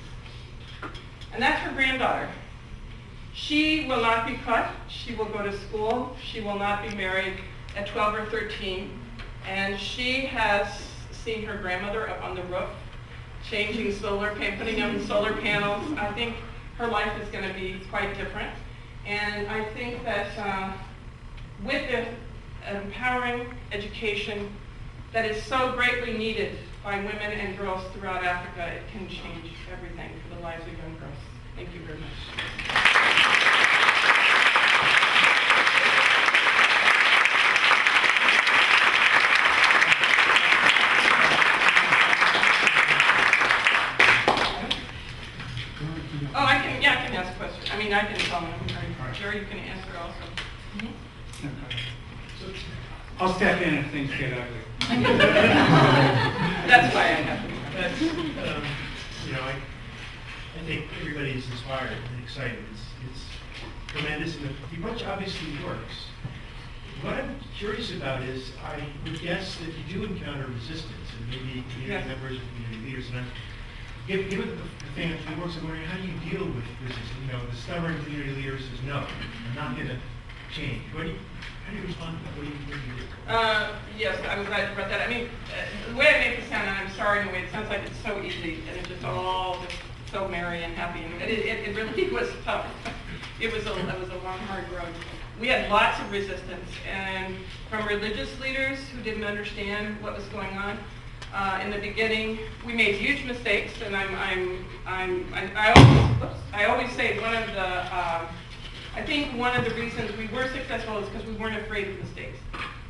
And that's her granddaughter. She will not be cut. She will go to school. She will not be married at 12 or 13. And she has seen her grandmother up on the roof, changing putting up solar panels. I think her life is going to be quite different. And I think that with the empowering education that is so greatly needed by women and girls throughout Africa, it can change everything for the lives of young girls. Thank you very much. Oh, I can ask questions. I mean, I can tell them. Jerry, you can answer also. So I'll step in if things get ugly. That's why I have to. That's, I think everybody's inspired and excited. It's tremendous, and the approach obviously works. What I'm curious about is, I would guess that you do encounter resistance, and maybe community members and community leaders, and given the thing that works, I'm wondering, how do you deal with resistance? The stubborn community leader says, no, I'm not going to change. How do you respond to that? What do you do? Yes, I'm glad you brought that. I mean, the way I make it sound, and I'm sorry in a way, it sounds like it's so easy, and it's just all just so merry and happy, and it really was tough. It was a long, hard road. We had lots of resistance, and from religious leaders who didn't understand what was going on. In the beginning, we made huge mistakes, and I always say I think one of the reasons we were successful is because we weren't afraid of mistakes.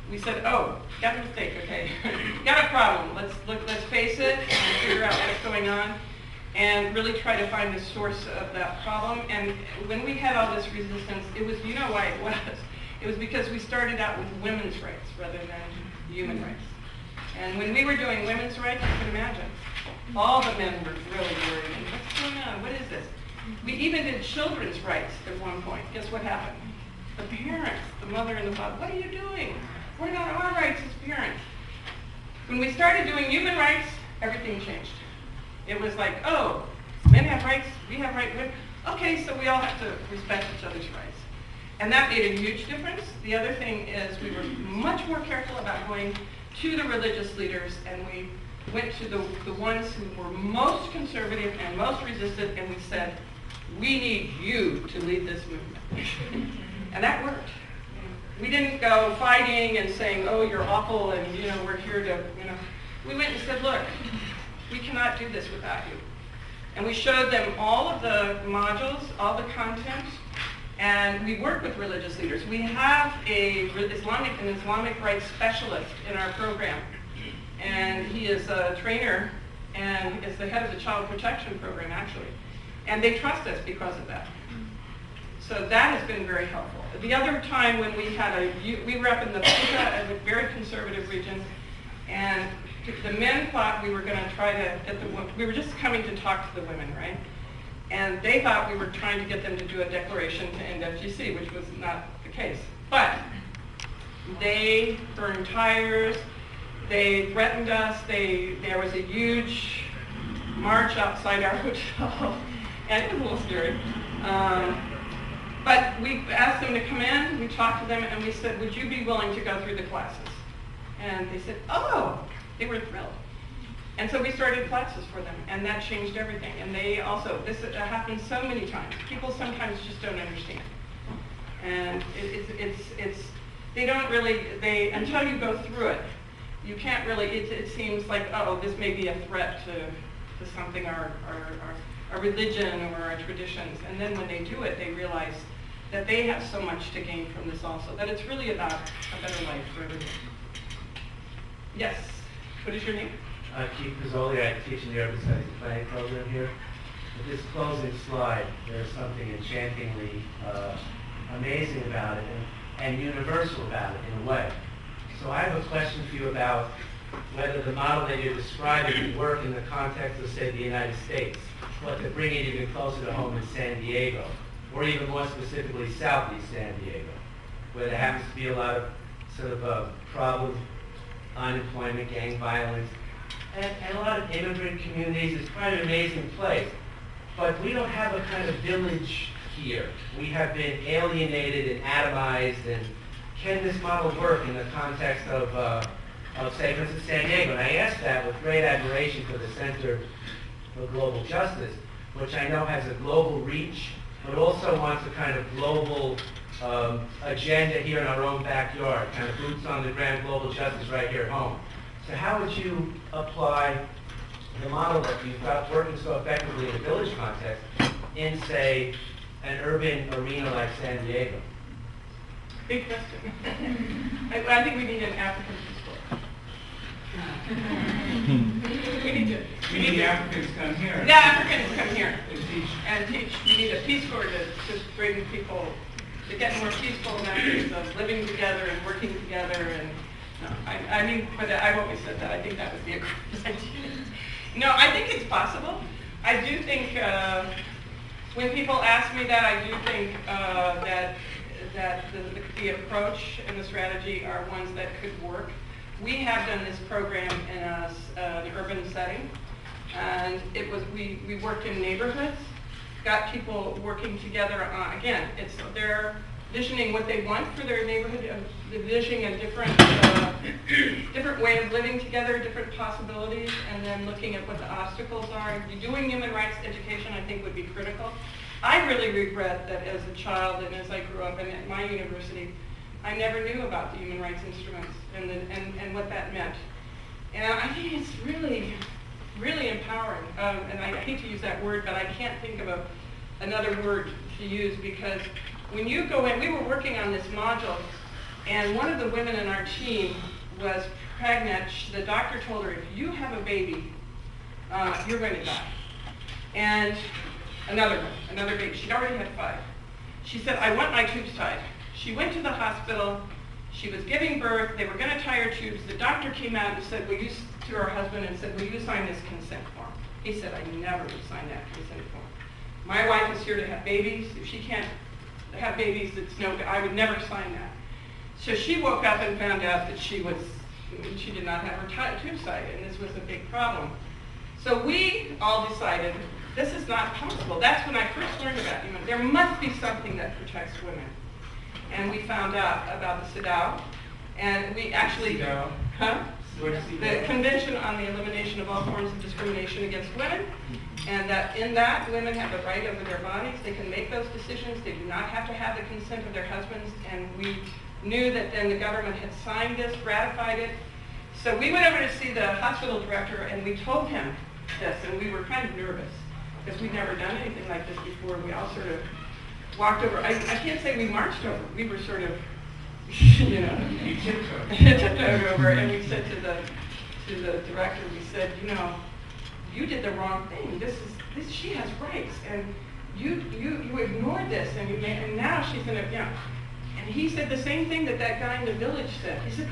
We said, oh, got a mistake, okay. Got a problem, let's face it and figure out what's going on and really try to find the source of that problem. And when we had all this resistance, it was, you know why it was. It was because we started out with women's rights rather than human rights. And when we were doing women's rights, you can imagine, all the men were really worried. What's going on? What is this? We even did children's rights at one point. Guess what happened? The parents, the mother and the father, what are you doing? What about our rights as parents? When we started doing human rights, everything changed. It was like, oh, men have rights, we have rights. Okay, so we all have to respect each other's rights. And that made a huge difference. The other thing is we were much more careful about going to the religious leaders, and we went to the ones who were most conservative and most resistant, and we said, we need you to lead this movement. And that worked. We didn't go fighting and saying, oh, you're awful, and we're here to, We went and said, look, we cannot do this without you. And we showed them all of the modules, all the content, and we work with religious leaders. We have an Islamic rights specialist in our program, and he is a trainer and is the head of the child protection program, actually. And they trust us because of that. So that has been very helpful. The other time when we were up in the Puka, a very conservative region, and the men thought we were going to try to get we were just coming to talk to the women, right? And they thought we were trying to get them to do a declaration to end FGC, which was not the case. But they burned tires, they threatened us, there was a huge march outside our hotel, and it was a little scary. But we asked them to come in, we talked to them, and we said, would you be willing to go through the classes? And they said, oh, they were thrilled. And so we started classes for them, and that changed everything. And they also, this happens so many times. People sometimes just don't understand. And they don't really, until you go through it, you can't really, it seems like, oh, this may be a threat to something, our religion or our traditions. And then when they do it, they realize that they have so much to gain from this also, that it's really about a better life for everyone. Yes, what is your name? Keith Pizzoli, I teach in the Urban Studies and Planning program here. With this closing slide, there's something enchantingly amazing about it and universal about it in a way. So I have a question for you about whether the model that you're describing would work in the context of, say, the United States, but to bring it even closer to home in San Diego, or even more specifically Southeast San Diego, where there happens to be a lot of sort of problems, unemployment, gang violence, and a lot of immigrant communities. It's quite an amazing place. But we don't have a kind of village here. We have been alienated and atomized, and can this model work in the context of say, for instance, San Diego? And I ask that with great admiration for the Center for Global Justice, which I know has a global reach, but also wants a kind of global agenda here in our own backyard, kind of boots on the ground global justice right here at home. So how would you apply the model that you've got working so effectively in a village context in, say, an urban arena like San Diego? Big question. I think we need an African Peace Corps. we need Africans come here. Yeah, Africans come here and teach. We need a Peace Corps to bring people to get more peaceful methods of living together and working together. And no, I mean, but I've always said that. I think that would be a great idea. No, I think it's possible. I do think when people ask me that, I do think that the approach and the strategy are ones that could work. We have done this program in an urban setting, and it was we worked in neighborhoods, got people working together on, again, it's they're visioning what they want for their neighborhood, envisioning a different way of living together, different possibilities, and then looking at what the obstacles are. Doing human rights education, I think, would be critical. I really regret that as a child and as I grew up and at my university, I never knew about the human rights instruments and what that meant. And I think it's really, really empowering. And I hate to use that word, but I can't think of another word to use, because when you go in, we were working on this module, and one of the women in our team was pregnant. The doctor told her, if you have a baby, you're going to die. And another baby. She'd already had 5. She said, I want my tubes tied. She went to the hospital. She was giving birth. They were going to tie her tubes. The doctor came out and said, to her husband and said, will you sign this consent form? He said, I never would sign that consent form. My wife is here to have babies. If she can't have babies, I would never sign that. So she woke up and found out that she did not have her tubes tied, and this was a big problem. So we all decided, this is not possible. That's when I first learned about human. There must be something that protects women. And we found out about the CEDAW, and we actually, the Convention on the Elimination of All Forms of Discrimination Against Women, and that in that, women have the right over their bodies. They can make those decisions. They do not have to have the consent of their husbands, and we knew that then the government had signed this, ratified it. So we went over to see the hospital director, and we told him this, and we were kind of nervous, because we'd never done anything like this before. We all sort of walked over. I can't say we marched over. We were sort of, tiptoed over, and we said to the director, we said, you did the wrong thing. She has rights, and you ignored this, and now she's gonna, And he said the same thing that guy in the village said. He said,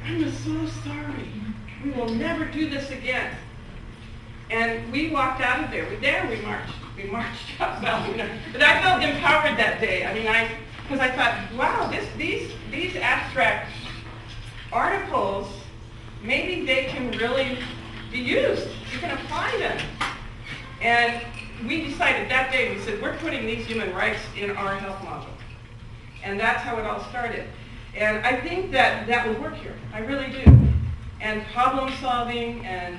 I'm so sorry. We will never do this again. And we walked out of there. We marched. We marched up. But I felt empowered that day. Because I thought, wow, these abstract articles, maybe they can really be used. You can apply them. And we decided that day, we said, we're putting these human rights in our health module. And that's how it all started. And I think that will work here. I really do. And problem solving and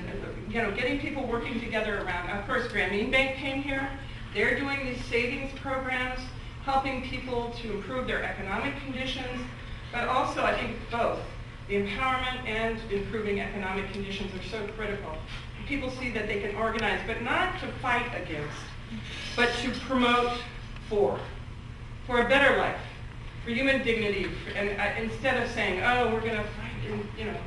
getting people working together around. Of course, Grameen Bank came here. They're doing these savings programs, helping people to improve their economic conditions, but also I think both. The empowerment and improving economic conditions are so critical. People see that they can organize, but not to fight against, but to promote for a better life, for human dignity, and instead of saying, oh, we're going to fight,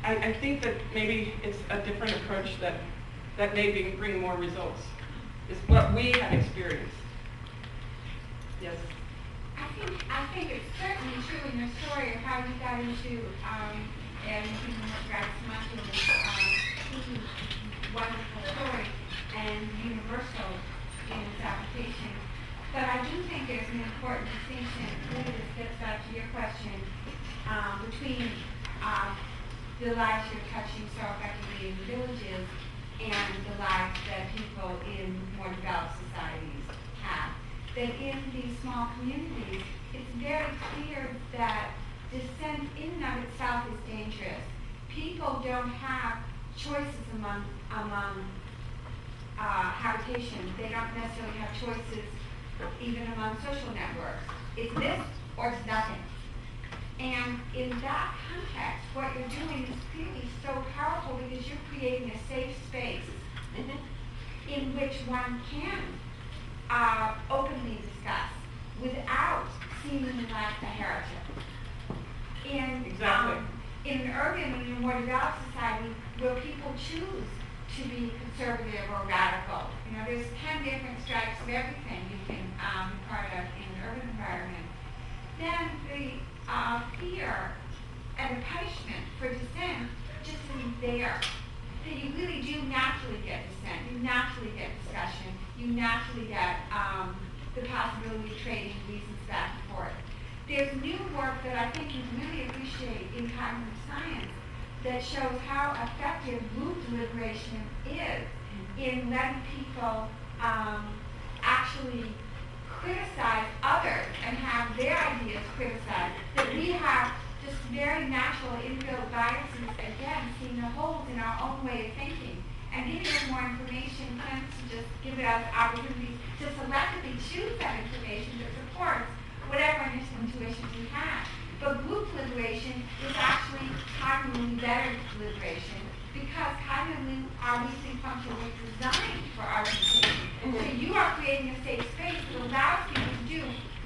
I think that maybe it's a different approach that may bring more results, is what we have experienced. Yes? I think it's certainly true in your story of how you got into human rights there's an important distinction, really this gets back to your question, between the lives you're touching so effectively in villages and the lives that people in more developed societies have. That in these small communities, it's very clear that dissent in and of itself is dangerous. People don't have choices among habitation. They don't necessarily have choices even among social networks. It's this or it's nothing. And in that context, what you're doing is clearly so powerful because you're creating a safe space in which one can openly discuss without seeming like a heretic. Exactly. In an urban and in a more developed society where people choose to be conservative or radical, there's 10 different stripes of everything you can be part of in an urban environment, then the fear and the punishment for dissent just isn't there. That you really do naturally get dissent, you naturally get discussion, you naturally get the possibility of trading reasons back and forth. There's new work that I think you really appreciate in cognitive science that shows how effective group deliberation is in letting people actually criticize others and have their ideas criticized. That we have just very natural inbuilt biases, again, seeing the holes in our own way of thinking. And giving us more information tends to just give us opportunities to selectively choose that information that supports whatever initial intuitions we have. But group deliberation is actually cognitively better deliberation because cognitively our reasoning function was designed for argumentation. So you are creating a safe space that allows people to do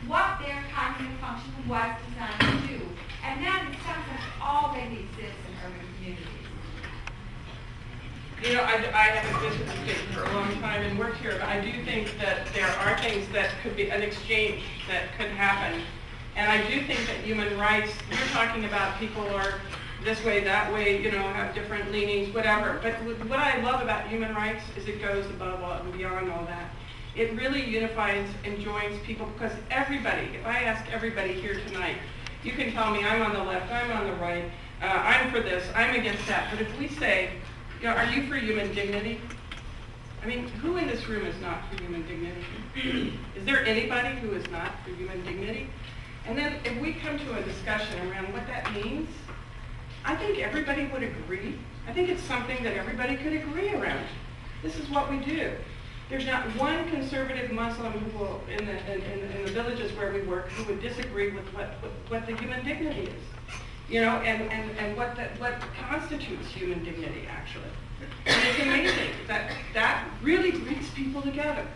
what their cognitive function was designed to do. And that in some sense already exists in urban communities. I haven't visited the state for a long time and worked here, but I do think that there are things that could be an exchange that could happen. And I do think that human rights, you're talking about people are this way, that way, have different leanings, whatever. But what I love about human rights is it goes above all and beyond all that. It really unifies and joins people because everybody, if I ask everybody here tonight, you can tell me I'm on the left, I'm on the right, I'm for this, I'm against that. But if we say, are you for human dignity? I mean, who in this room is not for human dignity? Is there anybody who is not for human dignity? And then if we come to a discussion around what that means, I think everybody would agree. I think it's something that everybody could agree around. This is what we do. There's not one conservative Muslim who will, in the villages where we work, who would disagree with what the human dignity is. And what constitutes human dignity, actually. And it's amazing that really brings people together.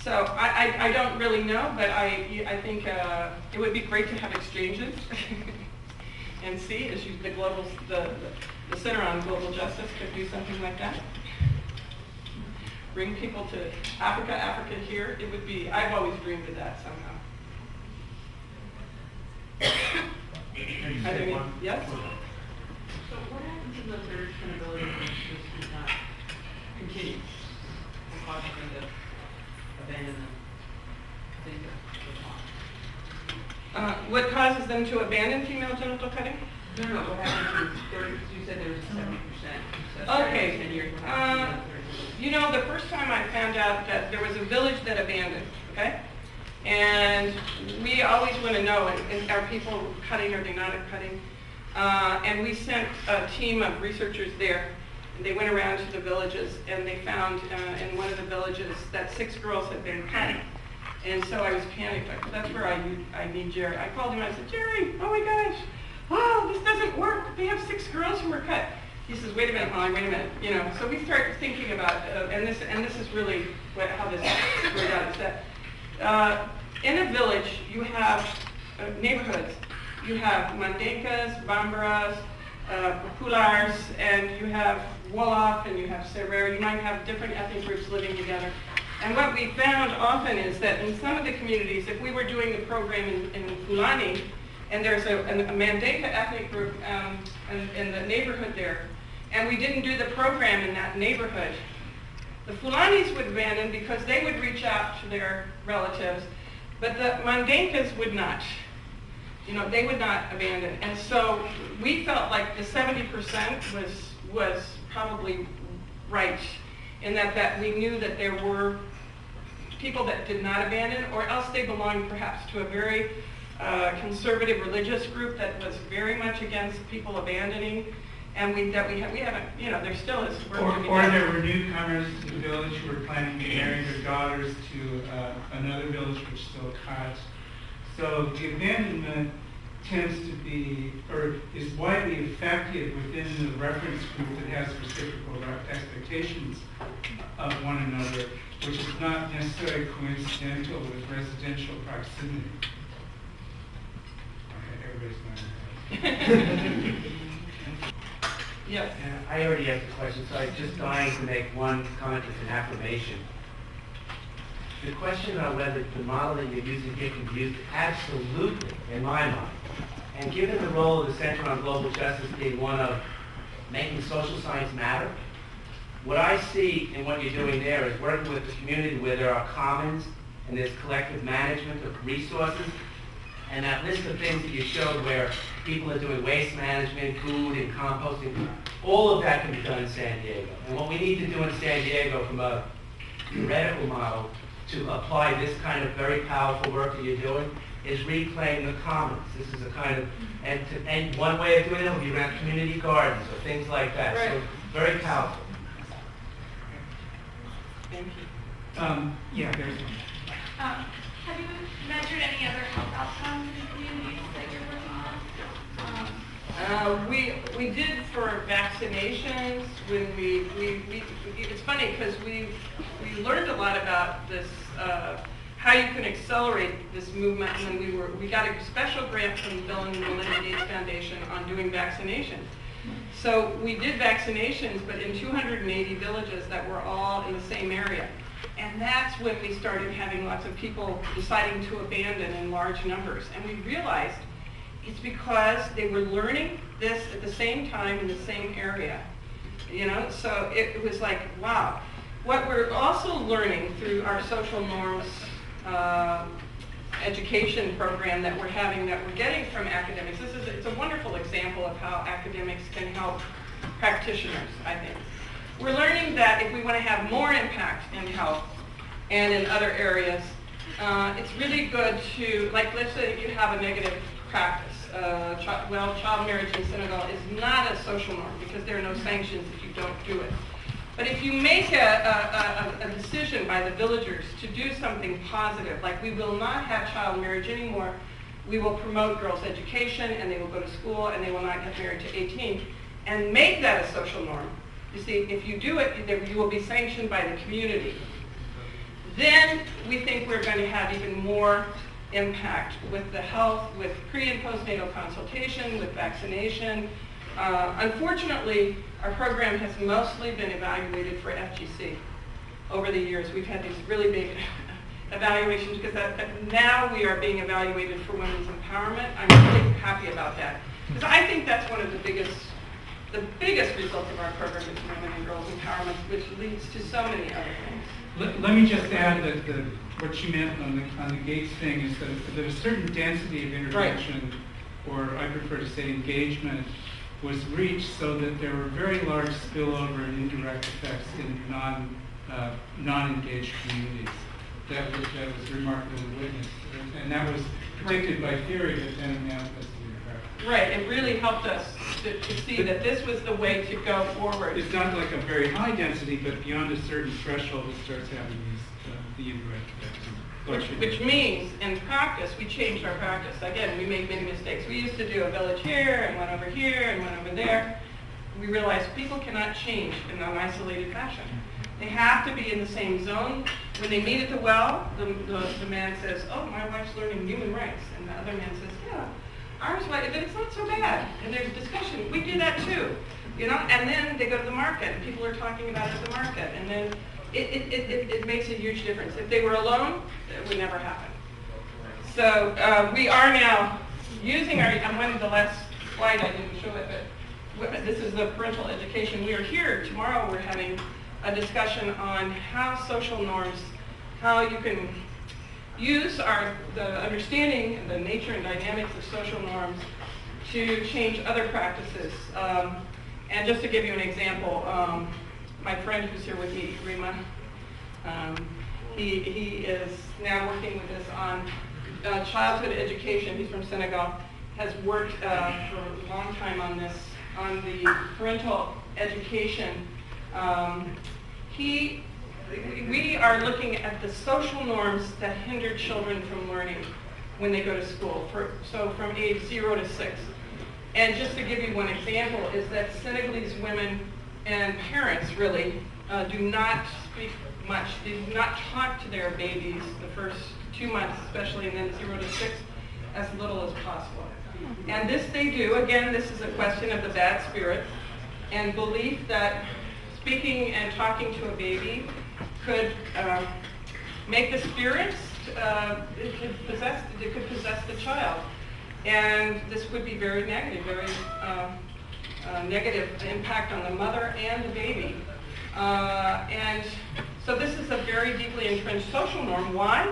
So I don't really know, but I think it would be great to have exchanges and see as the Center on Global Justice could do something like that. Bring people to Africa here. It would be, I've always dreamed of that somehow. Yes? So what happens if the third credibility initiatives do not continue and causing them to abandon them? What causes them to abandon female genital cutting? No, what happens to you said there was 70%. Okay. The first time I found out that there was a village that abandoned, okay? And we always want to know, are people cutting, are they not cutting? And we sent a team of researchers there. And they went around to the villages, and they found in one of the villages that 6 girls had been cut. And so I was panicked. That's where I need Jerry. I called him and I said, Jerry, oh my gosh, oh, this doesn't work. They have 6 girls who were cut. He says, wait a minute, Molly, wait a minute. So we start thinking about, and this is really how this worked out, is that in a village, you have neighborhoods. You have Mandenkas, Bambaras, Populars, and you have Wolof, and you have Serer. You might have different ethnic groups living together. And what we found often is that in some of the communities, if we were doing a program in Fulani, and there's a Mandinka ethnic group in the neighborhood there, and we didn't do the program in that neighborhood, the Fulanis would abandon because they would reach out to their relatives. But the Mandenkas would not. They would not abandon. And so we felt like the 70% was probably right, in that we knew that there were people that did not abandon, or else they belonged perhaps to a very conservative religious group that was very much against people abandoning. And we haven't, there still is work to be done. Or there were newcomers to the village who were planning to marry their daughters to another village which still cut. So the abandonment tends to be, or is widely effective within the reference group that has reciprocal expectations of one another, which is not necessarily coincidental with residential proximity. Okay, everybody's going to Yes. I already asked the question, so I'm just dying to make one comment as an affirmation. The question on whether the model that you're using here can be used, absolutely, in my mind. And given the role of the Center on Global Justice being one of making social science matter, what I see in what you're doing there is working with the community where there are commons and there's collective management of resources. And that list of things that you showed where people are doing waste management, food, and composting, all of that can be done in San Diego. And what we need to do in San Diego from a theoretical model to apply this kind of very powerful work that you're doing is reclaim the commons. This is a kind of, and one way of doing it would be around community gardens or things like that. Right. So very powerful. Thank you. yeah, there's one. Have you measured any other health outcomes in the communities that you're working on? We did for vaccinations when it's funny because we learned a lot about this, how you can accelerate this movement, and we got a special grant from the Bill and Melinda Gates Foundation on doing vaccinations. So we did vaccinations, but in 280 villages that were all in the same area. And that's when we started having lots of people deciding to abandon in large numbers. And we realized it's because they were learning this at the same time in the same area. So it was like, wow. What we're also learning through our social norms education program that we're getting from academics, it's a wonderful example of how academics can help practitioners, I think. We're learning that if we want to have more impact in health and in other areas, it's really good to, like, let's say you have a negative practice. Child marriage in Senegal is not a social norm because there are no sanctions if you don't do it. But if you make a decision by the villagers to do something positive, like we will not have child marriage anymore, we will promote girls' education and they will go to school and they will not get married to 18, and make that a social norm. You see, if you do it, you will be sanctioned by the community. Then we think we're going to have even more impact with the health, with pre- and postnatal consultation, with vaccination. Unfortunately, our program has mostly been evaluated for FGC over the years. We've had these really big evaluations because now we are being evaluated for women's empowerment. I'm really happy about that because I think that's one of the biggest results of our program is women and girls empowerment, which leads to so many other things. Let me just add that what you meant on the Gates thing is that a certain density of intervention, or I prefer to say engagement, was reached so that there were very large spillover and indirect effects in non-engaged communities. That was remarkably witnessed, and that was predicted by theory, but then manifested in practice. Right, it really helped us to see that this was the way to go forward. It's not like a very high density, but beyond a certain threshold, it starts having the indirect effects. Which means, in practice, we changed our practice. Again, we made many mistakes. We used to do a village here, and one over here, and one over there. We realized people cannot change in an isolated fashion. They have to be in the same zone. When they meet at the well, the man says, oh, my wife's learning human rights. And the other man says, yeah, ours, but it's not so bad. And there's discussion. We do that too. And then they go to the market, and people are talking about it at the market. And then it makes a huge difference. If they were alone, it would never happen. So we are now using I'm one of the last slide, I didn't show it, but this is the parental education. We are here tomorrow. We're having a discussion on how social norms, how you can use the understanding and the nature and dynamics of social norms to change other practices. And just to give you an example, my friend who's here with me, Rima, he is now working with us on childhood education. He's from Senegal, has worked for a long time on this, on the parental education. We are looking at the social norms that hinder children from learning when they go to school, so from age 0 to 6. And just to give you one example is that Senegalese women and parents really do not speak much. They do not talk to their babies the first 2 months especially, and then 0 to 6 as little as possible. And this they do, again, this is a question of the bad spirit and belief that speaking and talking to a baby could make the spirits, it could possess the child. And this would be very negative, very negative impact on the mother and the baby. And so this is a very deeply entrenched social norm. Why?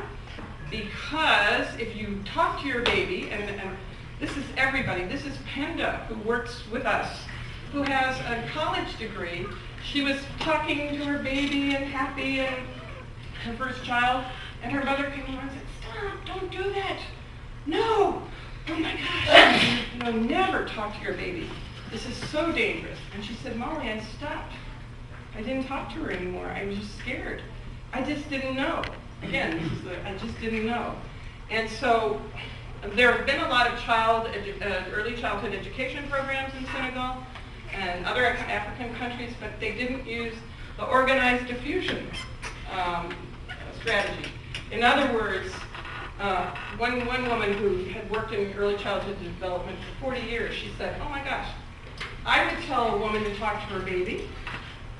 Because if you talk to your baby, and this is everybody, this is Penda, who works with us, who has a college degree. She was talking to her baby and happy and her first child, and her mother came over and said, "Stop, don't do that. No, oh my gosh, never talk to your baby. This is so dangerous." And she said, "Molly, I stopped. I didn't talk to her anymore. I was just scared. I just didn't know." Again, I just didn't know. And so there have been a lot of early childhood education programs in Senegal and other African countries, but they didn't use the organized diffusion strategy. In other words, one woman who had worked in early childhood development for 40 years, she said, "Oh my gosh, I would tell a woman to talk to her baby,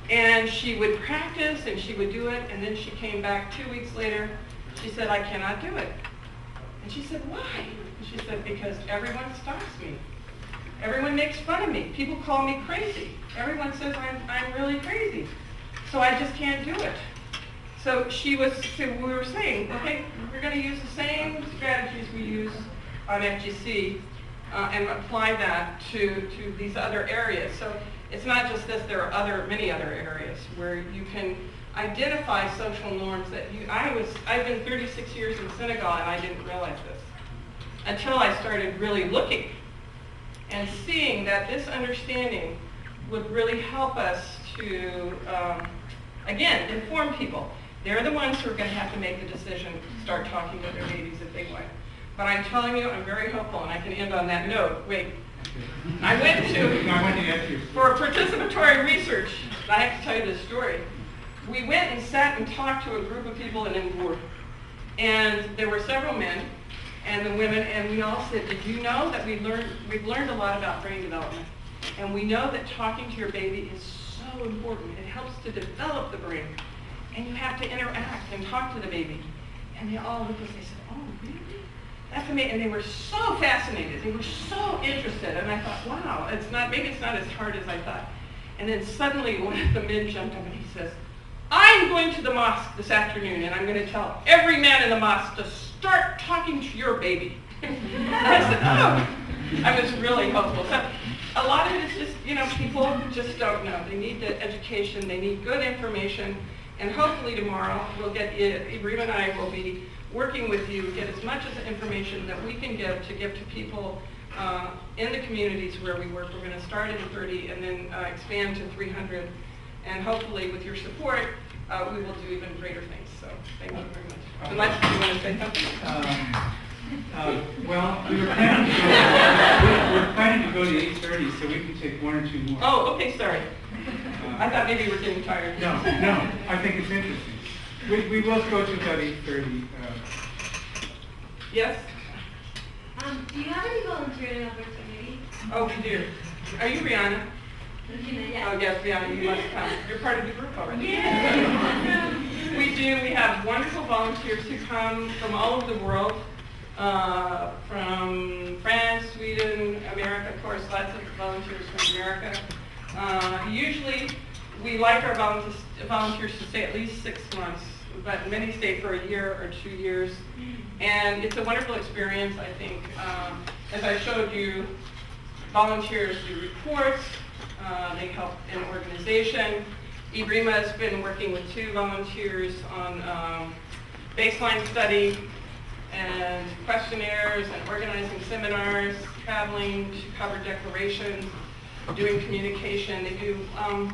and she would practice and she would do it, and then she came back 2 weeks later, she said, I cannot do it." And she said, "Why?" And she said, "Because everyone stops me. Everyone makes fun of me. People call me crazy. Everyone says I'm really crazy. So I just can't do it." So we were saying, okay, we're going to use the same strategies we use on FGC and apply that to these other areas. So it's not just this, there are many other areas where you can identify social norms that I've been 36 years in Senegal and I didn't realize this until I started really looking and seeing that this understanding would really help us to, again, inform people. They're the ones who are going to have to make the decision to start talking to their babies if they want. But I'm telling you, I'm very hopeful, and I can end on that note. Wait. I went for participatory research, I have to tell you this story. We went and sat and talked to a group of people in Mbour. And there were several men and the women, and we all said, "Did you know that we've learned a lot about brain development? And we know that talking to your baby is so important. It helps to develop the brain. And you have to interact and talk to the baby." And they all looked at us and they said, "Oh, really? That's amazing." And they were so fascinated. They were so interested. And I thought, wow, maybe it's not as hard as I thought. And then suddenly one of the men jumped up and he says, "I'm going to the mosque this afternoon and I'm going to tell every man in the mosque to start talking to your baby." I said, oh, I was really hopeful. So a lot of it is just, people just don't know. They need the education, they need good information, and hopefully tomorrow we'll get, Ibrahim and I will be working with you, get as much of the information that we can give to people in the communities where we work. We're going to start at 30 and then expand to 300, and hopefully with your support, we will do even greater things. So thank you very much. Alexa, do you want to say something? Well, we were planning to go to 8:30, so we can take one or two more. Oh, okay, sorry. I thought maybe you were getting tired. No, I think it's interesting. We will go to about 8:30. Yes? Do you have any volunteering opportunities? Oh, we do. Are you Rihanna? Regina, yes. Oh, yes, Rihanna, you must come. You're part of the group already. Yeah. We do. We have wonderful volunteers who come from all over the world, from France, Sweden, America, of course, lots of volunteers from America. Usually, we like our volunteers to stay at least 6 months but many stay for a year or 2 years. And it's a wonderful experience, I think. As I showed you, volunteers do reports, they help in organization. Ibrima has been working with 2 volunteers on baseline study and questionnaires and organizing seminars, traveling to cover declarations, doing communication. They do,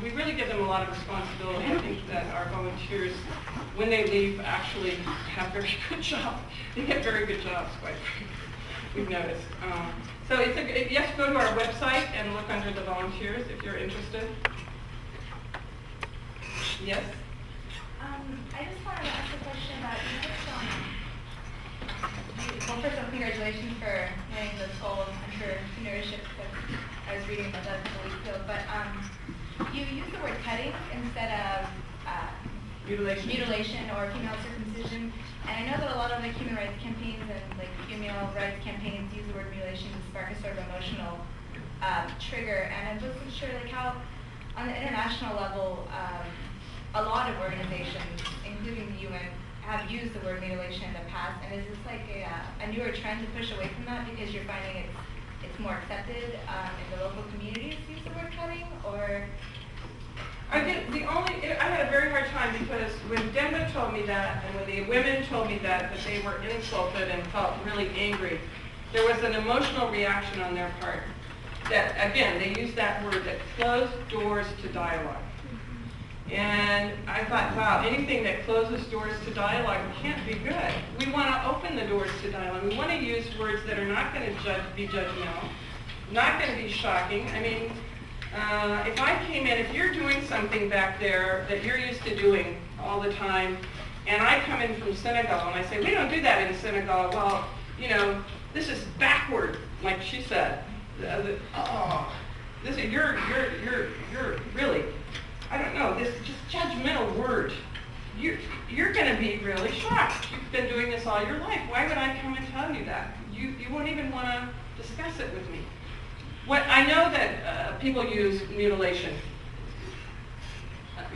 we really give them a lot of responsibility. I think that our volunteers, when they leave, actually have very good jobs. They get very good jobs, quite frankly, we've noticed. So yes, go to our website and look under the volunteers if you're interested. Yes? I just wanted to ask a question about well, first of all, congratulations for winning the School of Entrepreneurship, because I was reading about that a couple weeks ago. But you use the word cutting instead of mutilation or female circumcision. And I know that a lot of like human rights campaigns and like female rights campaigns use the word mutilation to spark a sort of emotional trigger. And I wasn't sure like how, on the international level, a lot of organizations, including the UN, have used the word mutilation in the past, and is this like a newer trend to push away from that because you're finding it's more accepted in the local communities to use the word cutting, or? I had a very hard time because when Demba told me that, and when the women told me that they were insulted and felt really angry, there was an emotional reaction on their part. That, again, they used that word, that closed doors to dialogue. And I thought, wow, anything that closes doors to dialogue can't be good. We want to open the doors to dialogue. We want to use words that are not going to be judgmental, not going to be shocking. I mean, if I came in, if you're doing something back there that you're used to doing all the time, and I come in from Senegal and I say, we don't do that in Senegal. Well, you know, this is backward, like she said. This is, you're really, I don't know, this just judgmental word. You're going to be really shocked. You've been doing this all your life. Why would I come and tell you that? You won't even want to discuss it with me. I know that people use mutilation.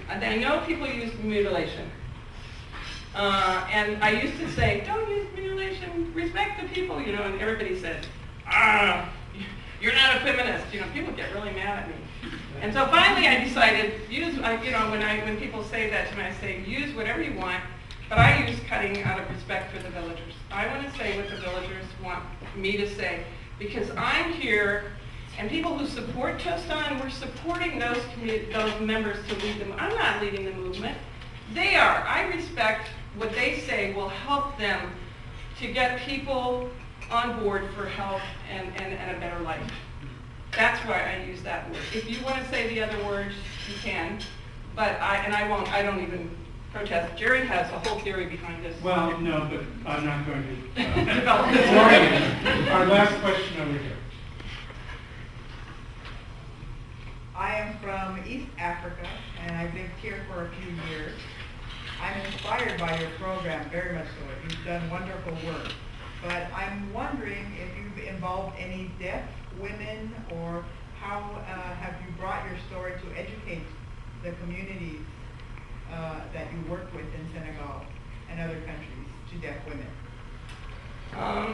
I know people use mutilation. And I used to say, don't use mutilation, respect the people, you know, and everybody said, you're not a feminist. You know, people get really mad at me. And so finally I decided, when people say that to me, I say, use whatever you want, but I use cutting out of respect for the villagers. I want to say what the villagers want me to say, because I'm here, and people who support Tostan, we're supporting those members to lead them. I'm not leading the movement. They are. I respect what they say will help them to get people on board for health and a better life. That's why I use that word. If you want to say the other words, you can, but I won't. I don't even protest. Jerry has a whole theory behind this. Well, no, but I'm not going to develop it. Our last question over here. I am from East Africa, and I've lived here for a few years. I'm inspired by your program, very much so. You've done wonderful work. But I'm wondering if you've involved any deaf women, or how have you brought your story to educate the communities that you work with in Senegal and other countries to deaf women?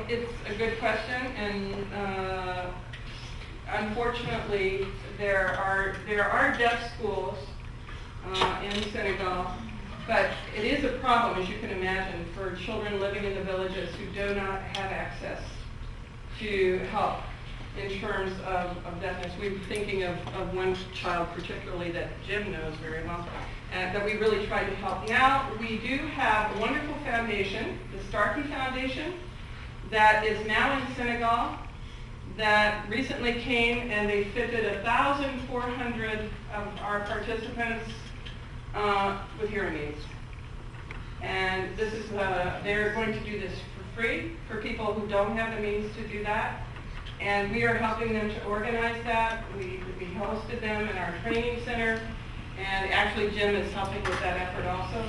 It's a good question, and unfortunately, there are deaf schools in Senegal, but it is a problem, as you can imagine, for children living in the villages who do not have access to help in terms of deafness. We're thinking of one child particularly that Jim knows very well, and that we really tried to help. Now, we do have a wonderful foundation, the Starkey Foundation, that is now in Senegal, that recently came and they fitted 1,400 of our participants with hearing aids. And this is, they're going to do this for free for people who don't have the means to do that. And we are helping them to organize that. We hosted them in our training center. And actually Jim is helping with that effort also.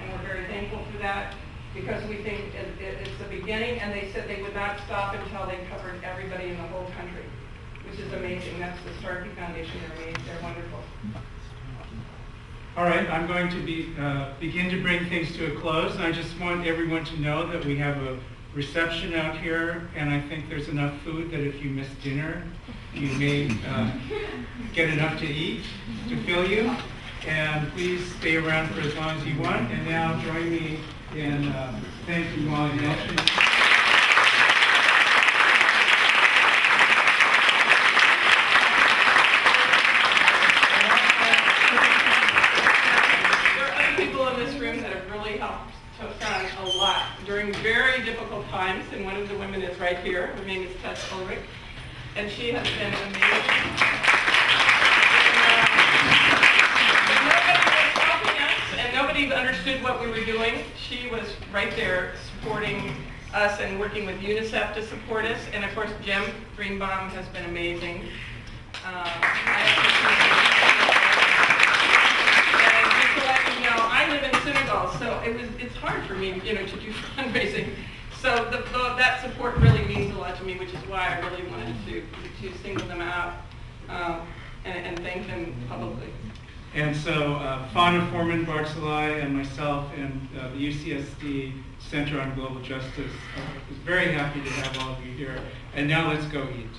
And we're very thankful for that, because we think it's the beginning, and they said they would not stop until they covered everybody in the whole country, which is amazing. That's the Starkey Foundation. They're wonderful. All right, I'm going to begin to bring things to a close. And I just want everyone to know that we have a reception out here, and I think there's enough food that if you miss dinner, you may get enough to eat to fill you. And please stay around for as long as you want. And now join me in thanking Molly Melching. Tostan a lot during very difficult times, and one of the women is right here. Her name is Tess Ulrich, and she has been amazing. Nobody was helping us, and nobody understood what we were doing. She was right there supporting us and working with UNICEF to support us, and of course Jim Greenbaum has been amazing. I live in Senegal, so it's hard for me, to do fundraising. So that support really means a lot to me, which is why I really wanted to single them out and thank them publicly. And so Fauna Foreman Bartolai and myself and the UCSD Center on Global Justice was very happy to have all of you here. And now let's go eat.